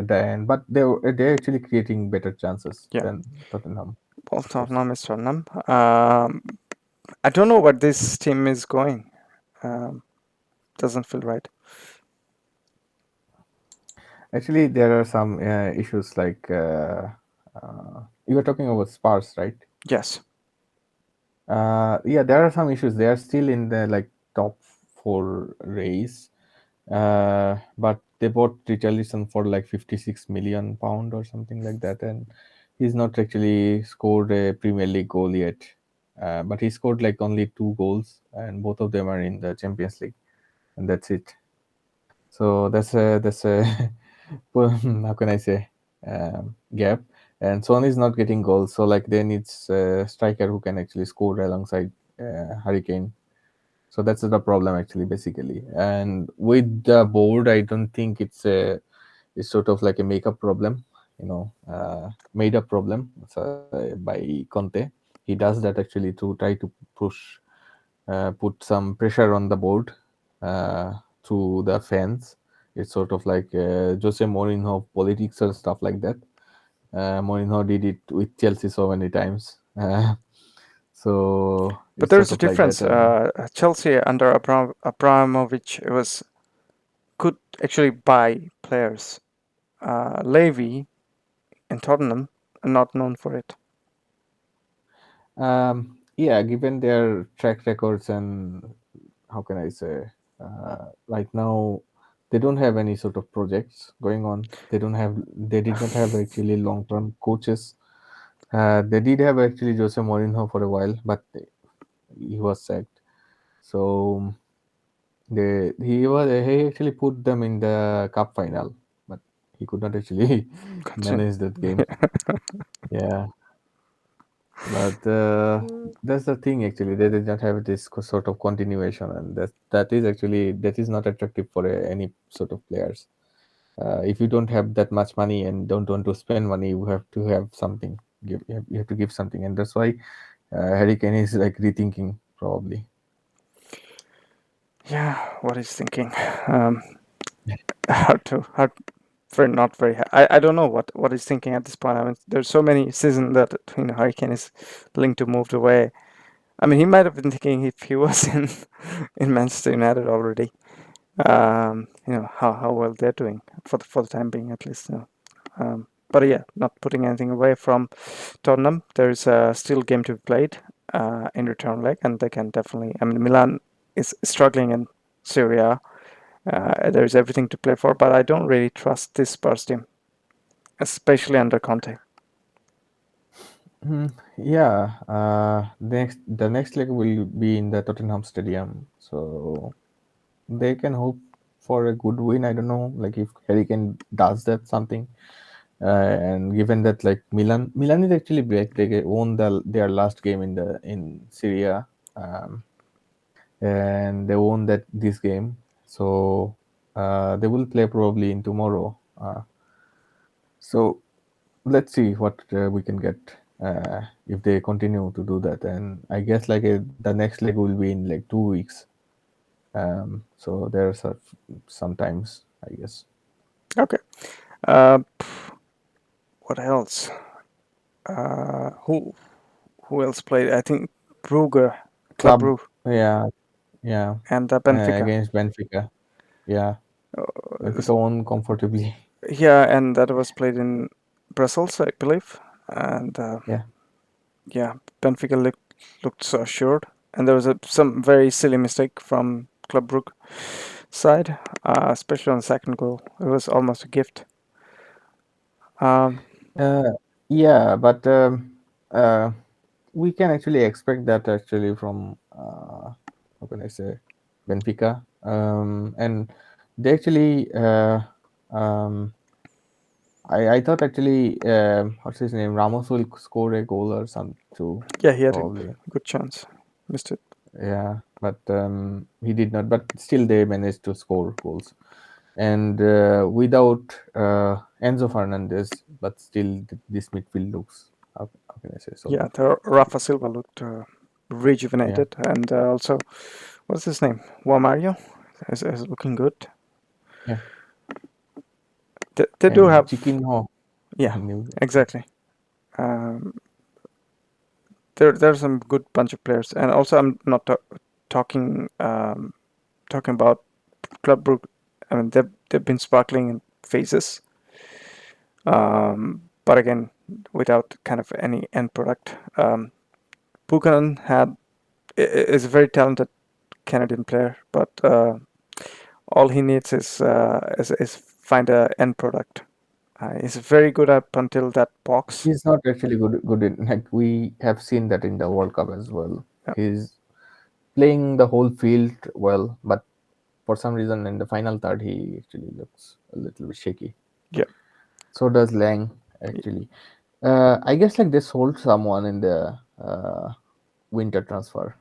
the end, but they're actually creating better chances Yeah. than Tottenham, Well, of course. Tottenham is Tottenham. I don't know where this team is going. Um, doesn't feel right. Actually, there are some issues like you were talking about Spurs, right? Yes. Yeah, there are some issues. They are still in the like top four race, but they bought Richarlison for like 56 million pound or something like that, and he's not actually scored a Premier League goal yet. But he scored like only 2 goals, and both of them are in the Champions League, and that's it. So that's a how can I say gap. And Son is not getting goals, so like they need a striker who can actually score alongside Hurricane. So that's the problem actually, basically. And with the board, I don't think it's sort of like a makeup problem, made up problem by Conte. He does that actually to try to push, put some pressure on the board to the fans. It's sort of like Jose Mourinho of politics or stuff like that. Mourinho did it with Chelsea so many times. So But it's there's sort a of like that. difference. And Chelsea under Abramovich was could actually buy players. Levy in Tottenham are not known for it. yeah, given their track records and how can I say, right now they don't have any sort of projects going on. They did not have actually long-term coaches. They did have actually Jose Mourinho for a while, but he was sacked. So he actually put them in the cup final, but he could not actually Continue. manage that game. Yeah, but that's the thing actually. They did not have this sort of continuation, and that is not attractive for any sort of players. If you don't have that much money and don't want to spend money, you have to have something. You have to give something, and that's why Harry Kane is like rethinking probably. Yeah, what he's thinking. Um, hard very not very. I don't know what he's thinking at this point. I mean, there's so many seasons that Hurricane is linked to moved away. I mean, he might have been thinking if he was in Manchester United already. How well they're doing for the time being, at least. But yeah, not putting anything away from Tottenham. There is still game to be played in return leg, and they can definitely. I mean, Milan is struggling in Serie A. There's everything to play for, but I don't really trust this Spurs team, especially under Conte. Yeah, the next leg will be in the Tottenham Stadium, so they can hope for a good win. I don't know, like if Harry Kane does that something, and given that like Milan is actually back. They won their last game in SerieA, and they won that this game. So they will play probably in tomorrow. So let's see what we can get if they continue to do that. And I guess like the next leg will be in like 2 weeks. So there's sometimes I guess Okay. Uh, what else? Who else played? I think Brugge, Club club. Brugge, Yeah, yeah. and Benfica. Against Benfica. Yeah, Benfica won comfortably. Yeah, and that was played in Brussels, I believe. And Yeah. yeah, Benfica looked so assured, and there was some very silly mistake from Club Brugge side, especially on the second goal. It was almost a gift. Um, Uh, yeah, but uh, we can actually expect that actually from how can I say Benfica, and they actually I thought actually what's his name Ramos will score a goal or some too yeah, he had a probably. good chance, missed it. Yeah, but he did not. But still, they managed to score goals, and without Enzo Fernandez, but still this midfield looks how can I say Yeah, solid. the Rafa Silva looked Yeah, rejuvenated, and also what's his name? Mario is looking good. yeah, They do and have, Chiquinho. yeah, New, exactly. Um, there's some good bunch of players, and also I'm not talking talking about Club Brugge. I mean, they've been sparkling in phases, but again, without kind of any end product. Buchanan is a very talented Canadian player, but all he needs is find a end product. He's very good up until that box. he's not actually good in like we have seen that in the World Cup as well. Yeah, He's playing the whole field well, but for some reason in the final third he actually looks a little bit shaky. yeah. So does Lang actually. I guess like they sold someone in the winter transfer.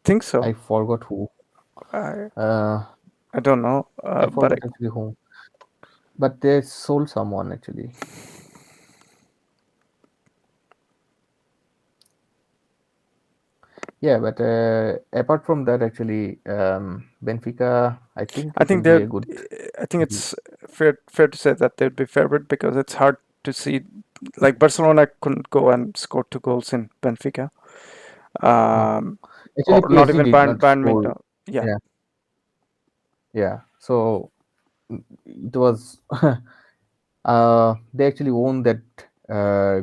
Think so. I forgot who. I Uh, I don't know, I but forgot actually who. But they sold someone actually. Yeah, but apart from that, actually, Benfica, I think I it will think be they're. a good. I think it's fair to say that they'd be favored because it's hard to see. Like Barcelona couldn't go and score 2 goals in Benfica, No. or Actually, not PSG even did Bayern, not Bayern score. Munich. Yeah, Yeah, yeah. So it was they actually won that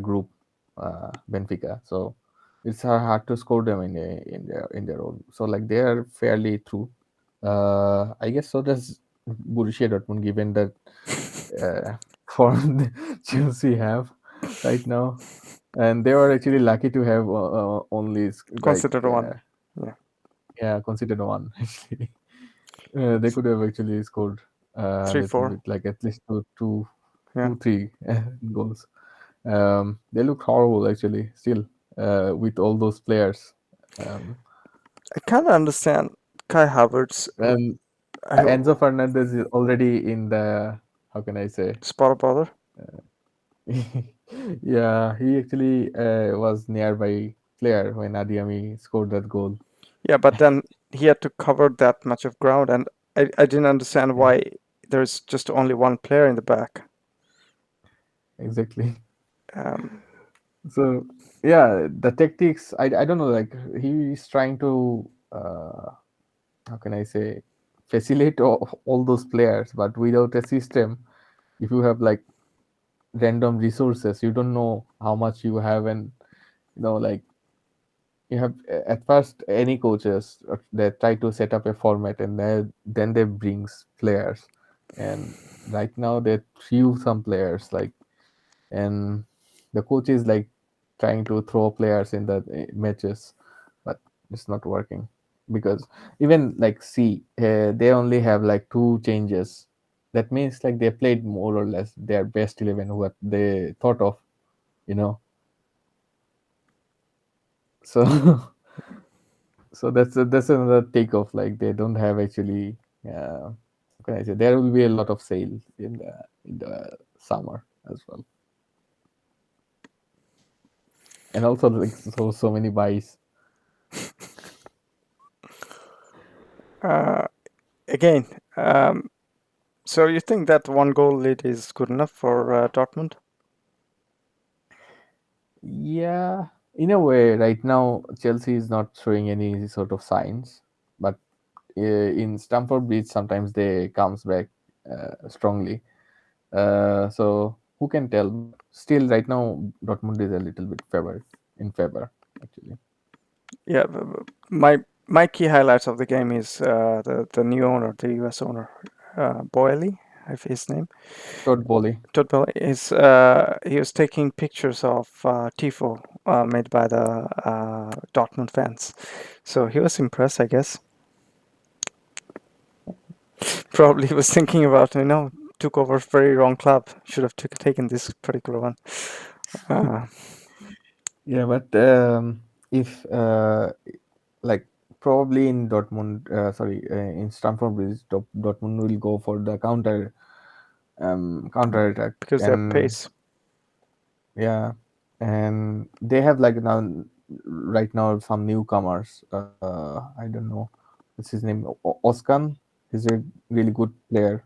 group, Benfica. So it's hard to score them in their own. So like they are fairly through. I guess so. Does Borussia Dortmund, given that form Chelsea have right now, and they were actually lucky to have only considered one. Yeah, yeah, considered one actually. They could have actually scored a three, little four. bit, like at least Yeah, three goals. They look horrible actually. Still, with all those players, um, I kind of understand Kai Havertz, and Enzo who Fernandez is already in the, how can I say? spot a bother. Yeah, he actually was nearby player when Adiami scored that goal. Yeah, but then he had to cover that much of ground, and I didn't understand Yeah, why there's just only one player in the back. exactly. Um, So yeah, the tactics. I don't know. Like he's trying to how can I say, facilitate all those players, but without a system, if you have like random resources, you don't know how much you have, and like you have at first any coaches they try to set up a format, and then they brings players, and right now they threw some players like, and the coach is like trying to throw players in the matches, but it's not working because even like see they only have like two changes. That means like they played more or less their best 11 what they thought of, you know. So so that's another take of like they don't have actually how can I say, there will be a lot of sales in the summer as well, and also like so many buys. uh, again, so you think that one goal lead is good enough for Dortmund? Yeah, in a way, right now Chelsea is not showing any sort of signs, but in Stamford Bridge sometimes they comes back strongly. So who can tell? But still, right now Dortmund is a little bit in favor actually. Yeah, my key highlights of the game is the new owner, the US owner, Boyle, if his name. Todd Bowley. Todd Boehly is he was taking pictures of tifo made by the Dortmund fans, so he was impressed, I guess. Probably he was thinking about, took over a very wrong club. Should have taken this particular one. Uh, Yeah, but if like probably in Dortmund, sorry, in Stamford Bridge, Dortmund will go for the counter attack, because they have and pace. yeah, and they have like now right now some newcomers. I don't know what's his name. Oskan. He's a really good player.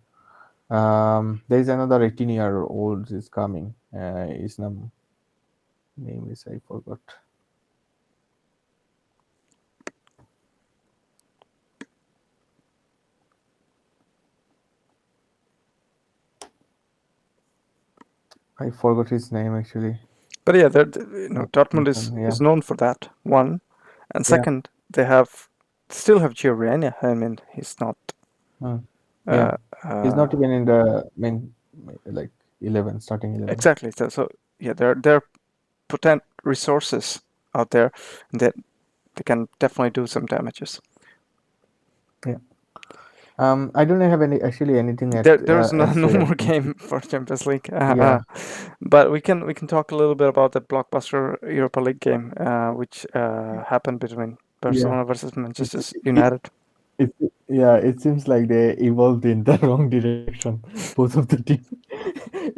There is another 18-year-old is coming. His name is I forgot. I forgot his name actually. But yeah, But Dortmund is yeah, known for that one, and yeah, second, they have still have Giovanni. I mean, he's not. mm, yeah. Uh, He's uh, not even in the main like 11 starting 11. exactly. So yeah, there are potent resources out there that they can definitely do some damages. Yeah. I don't have anything There's no, else no to add. more game for Champions League, Yeah, but we can talk a little bit about the blockbuster Europa League game, which happened between yeah. Barcelona versus It, Manchester it, United. yeah, it seems like they evolved in the wrong direction, both of the team.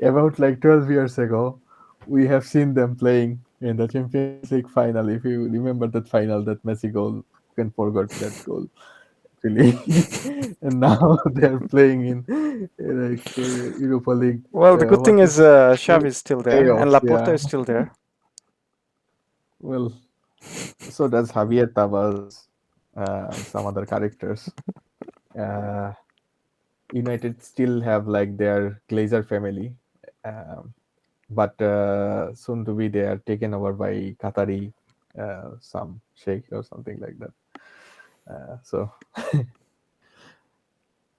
About like 12 years ago, we have seen them playing in the Champions League final. If you remember that final, that Messi goal, who can forget that goal? actually, and now they're playing in Europa League. Well, the good What thing is is Xavi is still there, and playoffs? Laporta Yeah. is still there. Well, so does Javier Tebas and some other characters. Uh, United still have like their Glazer family, um, but soon to be they are taken over by Qatari, some sheikh or something like that. So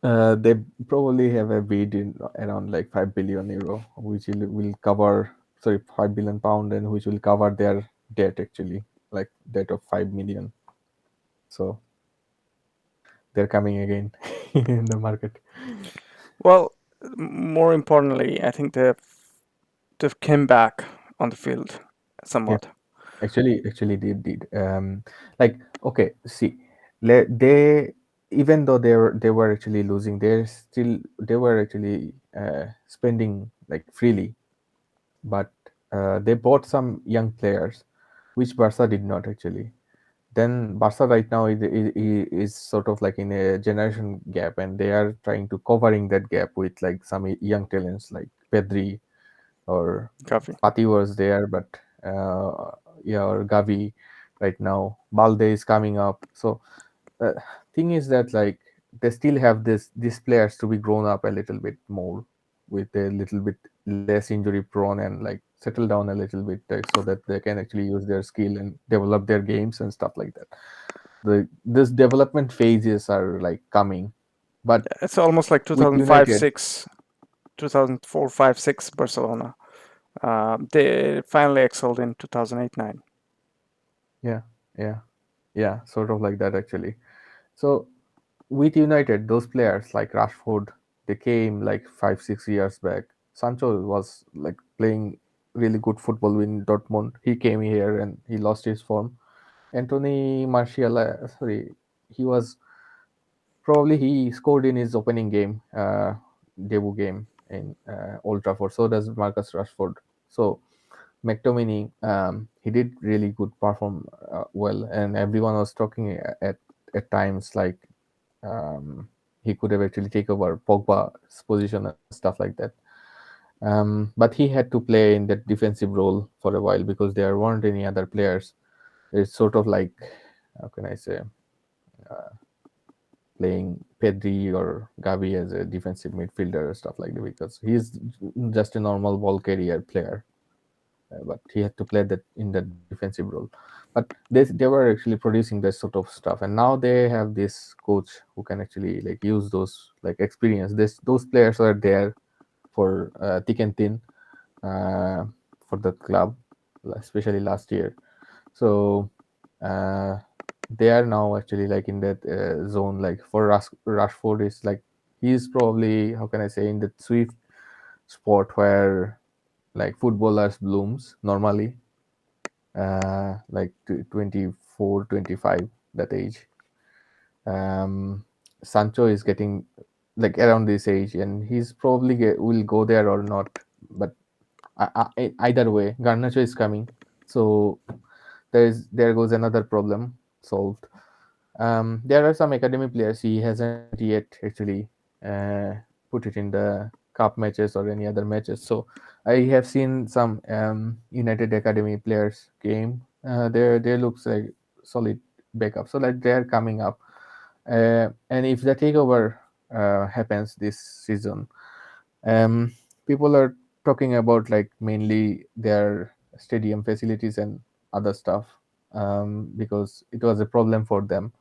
they probably have a bid in around like 5 billion euro, which will cover, sorry, 5 billion pound, and which will cover their debt actually, like debt of 5 million. So they're coming again in the market. Well, more importantly, I think they've came back on the field Yeah, somewhat. actually they did. Like okay, see, they, even though they were actually losing, they were actually spending like freely, but they bought some young players, which Barca did not actually. Then Barca right now is sort of like in a generation gap, and they are trying to covering that gap with like some young talents like Pedri or Gavi. Pati was there, but uh, yeah, or Gavi right now. Balde is coming up. So the thing is that like they still have these players to be grown up a little bit more, with a little bit less injury prone, and like settle down a little bit, like, so that they can actually use their skill and develop their games and stuff like that. This development phases are like coming, but It's almost like with 2005, United, 6, 2004, 5, 6 Barcelona. They finally excelled in 2008, 9. yeah, yeah, yeah, sort of like that actually. So with United, those players like Rashford, they came like 5 6 years back. Sancho was like playing really good football in Dortmund. He came here and he lost his form. Anthony Martial, sorry, he was probably he scored in his opening game, debut game in Old Trafford. So does Marcus Rashford. So McTominay, he did really good perform well, and everyone was talking at times like he could have actually take over Pogba's position and stuff like that. But he had to play in that defensive role for a while because there weren't any other players. It's sort of like, how can I say, playing Pedri or Gavi as a defensive midfielder or stuff like that, because he's just a normal ball carrier player. But he had to play that in that defensive role. But they were actually producing that sort of stuff, and now they have this coach who can actually like use those like experience. Those players are there for thick and thin, uh, for the club, especially last year. So uh, they are now actually like in that zone. Like for Rashford is like he's probably, how can I say, in that sweet spot where like footballers blooms normally, like 24 25, that age. Sancho is getting like around this age, and he's probably will go there or not. But either way, Garnacho is coming, so there goes another problem solved. There are some academy players he hasn't yet actually uh, put it in the cup matches or any other matches. So I have seen some United academy players game. They looks like solid backup. So like they're coming up, and if the takeover happens this season, um, people are talking about like mainly their stadium facilities and other stuff, because it was a problem for them,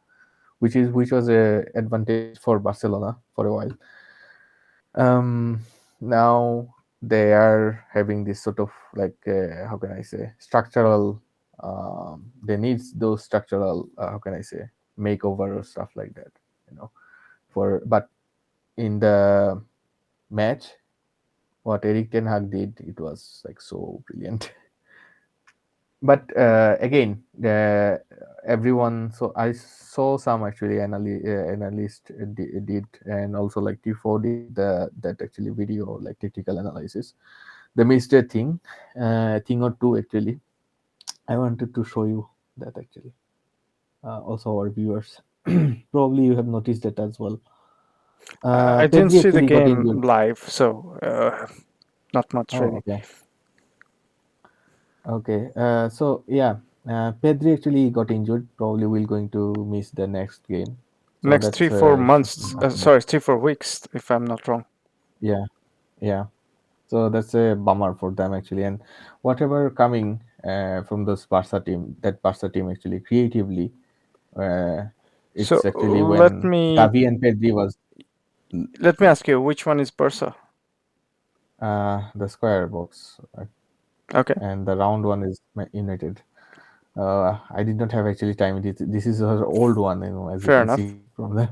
which was a advantage for Barcelona for a while. Um, Now they are having this sort of like how can I say, structural. They need those structural, how can I say, makeover or stuff like that. You know, for but in the match, what Eric Ten Hag did, it was like so brilliant. But again, everyone, so I saw some actually analyst did, and also like Tifo did that actually video like technical analysis. They missed a thing or two actually. I wanted to show you that actually, also our viewers. Probably you have noticed that as well. I didn't Pedri see the actually got game injured. live, so not much Oh, really. okay. Okay. So yeah, Pedri actually got injured. Probably will going to miss the next game. So Next that's 3 4 months, bummer. sorry, 3 4 weeks, if I'm not wrong. Yeah, yeah. So that's a bummer for them actually. And whatever coming from this Barca team, that Barca team actually creatively, uh, So it's actually when Gavi and Pedri was let me like ask you, which one is Bursa? the square box, Okay, and the round one is United. I did not have actually time. This is her old one, as you fair can enough. see from the.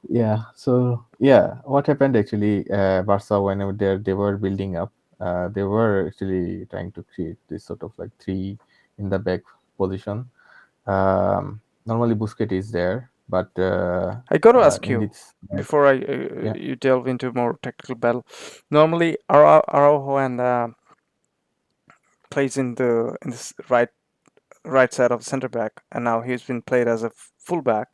Yeah. So yeah, what happened actually? Barca, whenever they were building up, they were actually trying to create this sort of like three in the back position. Normally Busquets is there, but I got to ask in you this, before I yeah. you delve into more technical battle. Normally, Araujo and plays in this right side of the center back, and now he's been played as a fullback.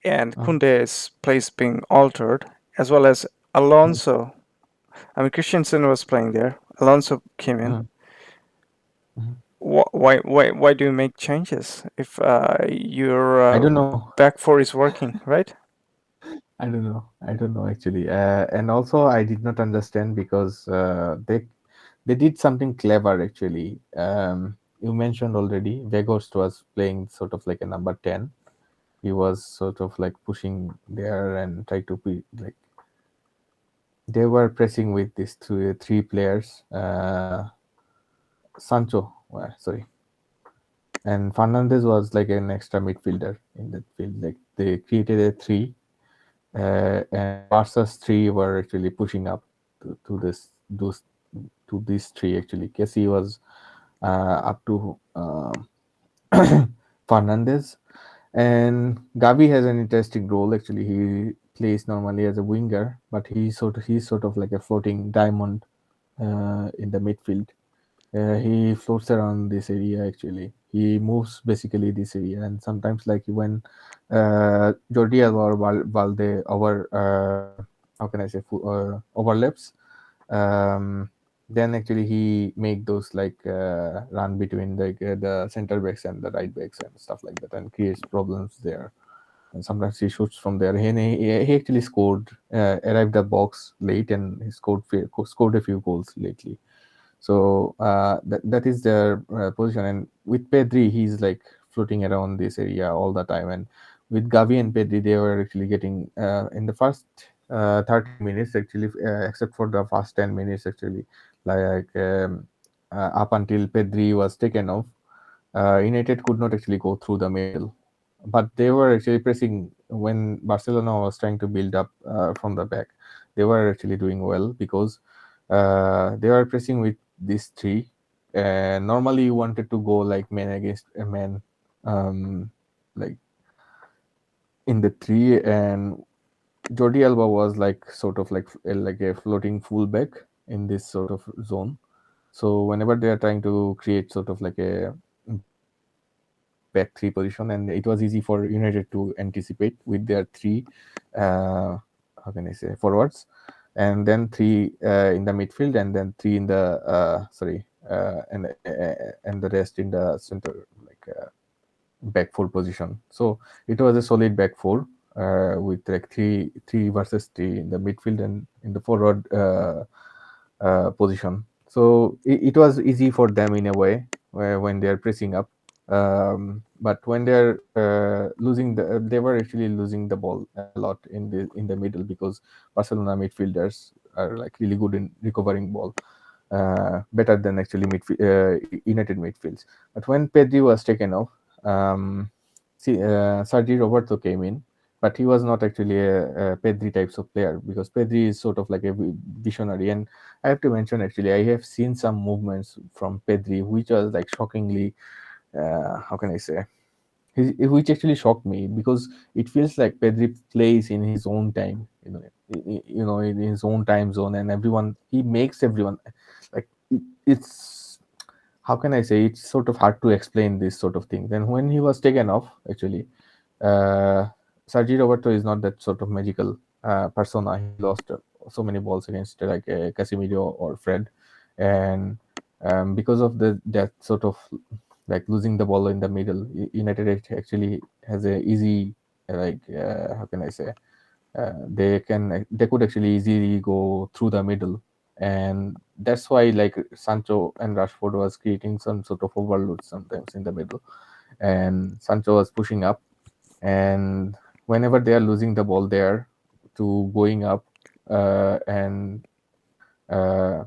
And Kunde's place being altered, as well as Alonso. I mean, Christensen was playing there. Alonso came in. uh, Why do you make changes if your I don't know. back four is working, right? I don't know. I don't know actually. And also, I did not understand because they did something clever actually. You mentioned already, Vegost was playing sort of like a number 10. He was sort of like pushing there and try to be like they were pressing with these three players. Sancho, sorry, and Fernandez was like an extra midfielder in that field. Like they created a three, and Barca's three were actually pushing up to this those to these three actually. Casey was up to Fernandez, and Gavi has an interesting role actually. He plays normally as a winger, but he's sort of like a floating diamond in the midfield. He floats around this area actually. He moves basically this area, and sometimes like when Jordi Alba or Valde how can I say overlaps, um, then actually he make those like run between the center backs and the right backs and stuff like that, and creates problems there. And sometimes he shoots from there. He actually scored, arrived the box late, and he scored a few goals lately. So that is their position. And with Pedri, he's like floating around this area all the time. And with Gavi and Pedri, they were actually getting in the first 30 minutes actually, except for the first 10 minutes actually, like up until Pedri was taken off. United could not actually go through the middle, but they were actually pressing when Barcelona was trying to build up from the back. They were actually doing well because they were pressing with these three. Normally, you wanted to go like man against a man, um, like in the three, and Jordi Alba was like sort of like a floating fullback in this sort of zone. So whenever they are trying to create sort of like a back three position, and it was easy for United to anticipate with their three, how can I say, forwards, and then three in the midfield, and then three in the and the rest in the center, like back four position. So it was a solid back four with like three versus three in the midfield and in the forward position. So it was easy for them in a way when they are pressing up. But when they're losing they were actually losing the ball a lot in the middle because Barcelona midfielders are like really good in recovering ball, better than actually United midfields. But when Pedri was taken off, Sergi Roberto came in, but he was not actually a Pedri types of player because Pedri is sort of like a visionary. And I have to mention actually, I have seen some movements from Pedri which was like shockingly, how can I say, which actually shocked me because it feels like Pedri plays in his own time, in his own time zone, and everyone he makes everyone like it's how can I say, it's sort of hard to explain this sort of thing. Then when he was taken off, actually, uh, Sergi Roberto is not that sort of magical persona. He lost so many balls against like Casemiro or Fred, and because of that sort of like losing the ball in the middle, United actually has a easy how can I say, they could actually easily go through the middle, and that's why like Sancho and Rashford was creating some sort of overload sometimes in the middle, and Sancho was pushing up, and whenever they are losing the ball there to going up, and uh,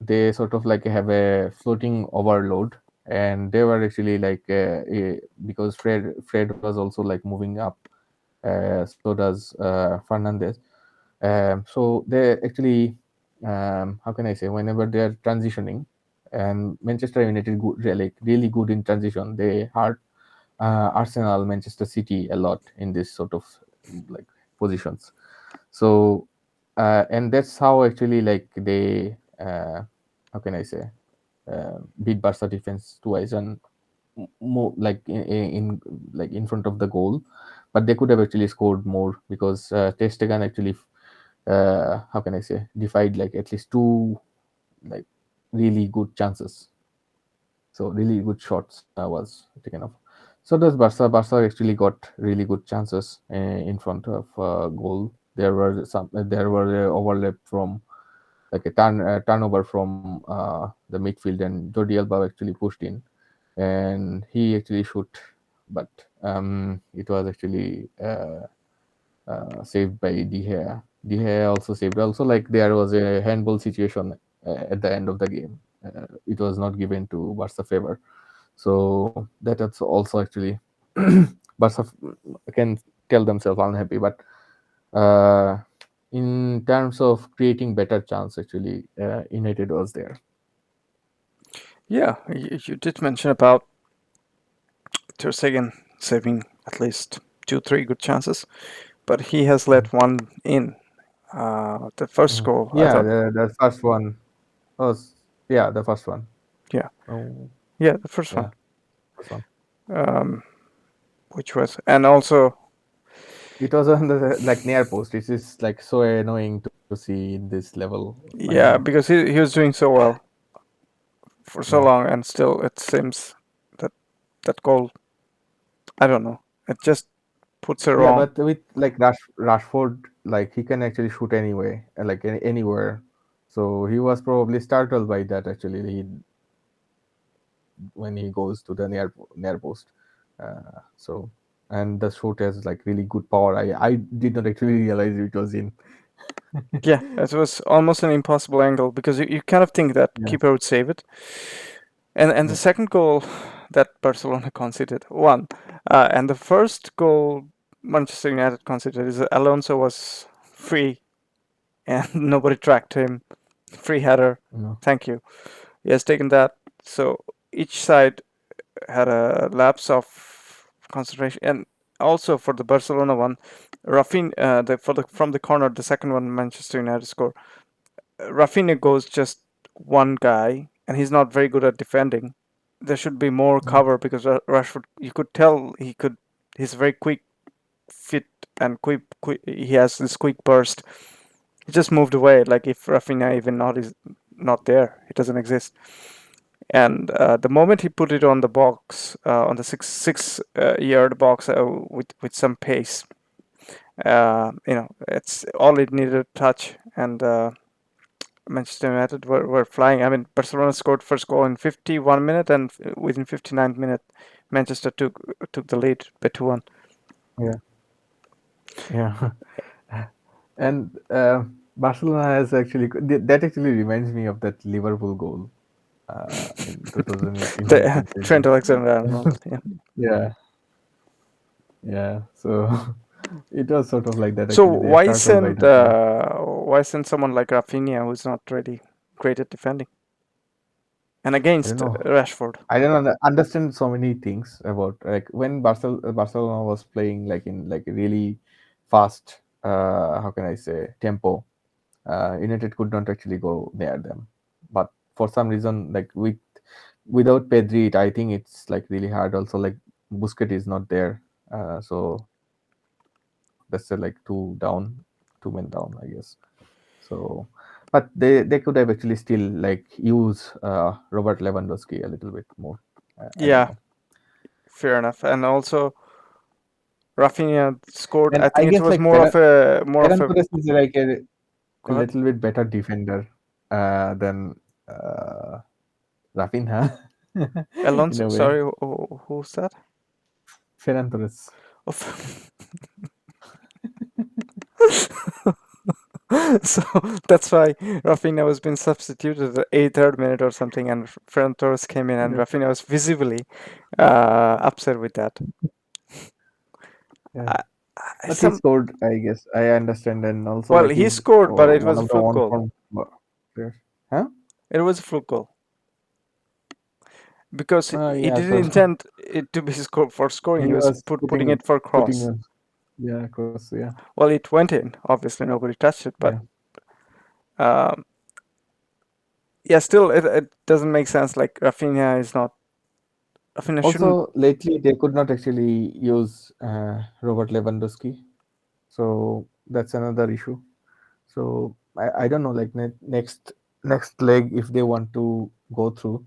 they sort of like have a floating overload, and they were actually like because Fred was also like moving up, so does Fernandez. So they actually, how can I say, whenever they are transitioning, and Manchester United like really good in transition. They hurt Arsenal, Manchester City a lot in this sort of like positions. So and that's how actually like they how can I say, beat Barca defense twice, and more like in like in front of the goal, but they could have actually scored more because Ter Stegen actually how can I say, defied like at least two like really good chances. So really good shots was taken off. So does Barca. Barca actually got really good chances in front of goal. There were overlap from like a turnover from the midfield, and Jordi Alba actually pushed in, and he actually shoot, but it was actually saved by De Gea. De Gea also saved. Also, like there was a handball situation at the end of the game. It was not given to Barca favor, so that is also actually Barca can tell themselves unhappy. But uh, in terms of creating better chance, actually, United was there. Yeah, you did mention about Ter Stegen saving at least two, three good chances, but he has let one in. The first Mhm. goal, I Yeah, thought, the first one was, yeah, the first one. yeah, Oh, yeah, the first one, yeah, first one. um, which was, and also, It was on the like near post. It is like so annoying to see in this level finally. yeah, because he was doing so well for so Yeah, long, and still it seems that that goal, I don't know, it just puts it yeah, wrong. but with like Rashford, like he can actually shoot anyway, like anywhere. So he was probably startled by that actually. When he goes to the near post, so and the shoot has like really good power. I did not actually realize it was in. Yeah, it was almost an impossible angle because you kind of think that Yeah, keeper would save it. And the yeah, second goal that Barcelona conceded, one, and the first goal Manchester United conceded is Alonso was free and nobody tracked him. Free header. no, Thank you. He has taken that. So each side had a lapse of concentration, and also for the Barcelona one, from the corner, the second one Manchester United score. Rafinha goes just one guy, and he's not very good at defending. There should be more yeah, cover because Rashford, you could tell he's very quick, fit, and quick. He has this quick burst. He just moved away. Like if Rafinha even not there, he doesn't exist. And the moment he put it on the box, on the six yard box with some pace, it's all it needed a touch, and Manchester United were flying. I mean, Barcelona scored first goal in 51 minutes, and within 59 minutes, Manchester took the lead by 2-1. yeah, yeah. And Barcelona has actually that actually reminds me of that Liverpool goal in 2018 The 19 Trent season. Alexander-Arnold. Yeah. Yeah, yeah. So it was sort of like that So actually. They are startled by that goal. why send someone like Rafinha who's not really great at defending and I don't against know. Rashford? I don't understand so many things about like when Barcelona was playing like in like a really fast how can I say tempo. United could not actually go near them, but for some reason like with without Pedri, I think it's like really hard. Also, like Busquets is not there, so that's like two men down, I guess. So, but they could have actually still like use Robert Lewandowski a little bit more. I don't Yeah, know. fair enough. And also Rafinha scored. And I I think it guess was like more of Ferran a. Torres is like a Go ahead. little bit better defender than uh, Rafinha in Alonso. a way. Sorry, who's that? Ferran Torres. Of so that's why Rafinha was being substituted at the 83rd minute or something, and Ferran Torres came in, and Yeah, Rafinha was visibly upset with that. yeah. I, But he some scored, I guess. I understand, and also Well, like he he's scored, but it one was a of the fluke on goal. form players. Huh? It was a fluke goal because he Yeah, didn't so intend it to be scored for scoring. he He was was putting it for putting cross. a yeah cross. Yeah, Well, it went in. Obviously, nobody touched it, but yeah. um, yeah, still, it doesn't make sense. Like Rafinha is not. Rafinha shouldn't. Also, lately they could not actually use Robert Lewandowski, so that's another issue. So I don't know, like next leg, if they want to go through,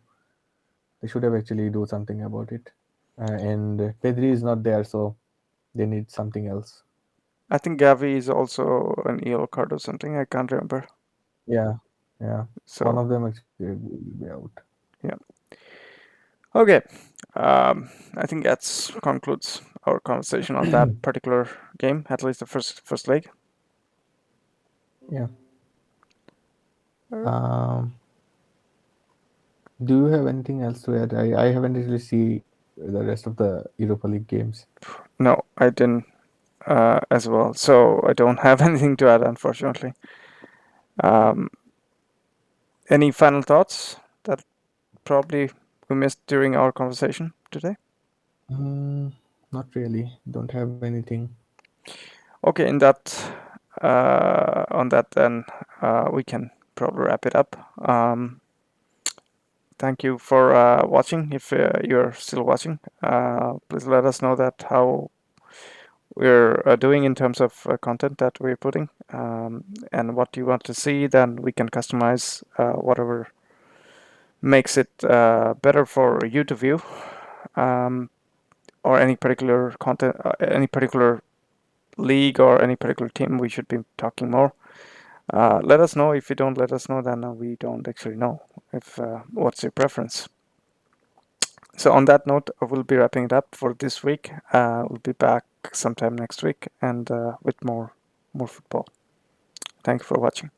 they should have actually do something about it. And Pedri is not there, so they need something else. I think Gavi is also an yellow card or something. I can't remember. Yeah, yeah. One So of them actually will be out. yeah. Okay. I think that concludes our conversation on that particular game. At least the first leg. Yeah. Um, do you have anything else to add? I haven't really see the rest of the Europa League games. No, I didn't as well. So I don't have anything to add, unfortunately. Um, any final thoughts that probably we missed during our conversation today? Mm, not really. Don't have anything. Okay, in that on that then we can probably wrap it up. Thank you for watching. If you're still watching, please let us know that how we're doing in terms of content that we're putting, and what you want to see. Then we can customize whatever makes it better for you to view, um, or any particular content, any particular league, or any particular team we should be talking more. Let us know. If you don't let us know, then we don't actually know if what's your preference. So on that note, we'll be wrapping it up for this week. We'll be back sometime next week and with more football. Thank you for watching.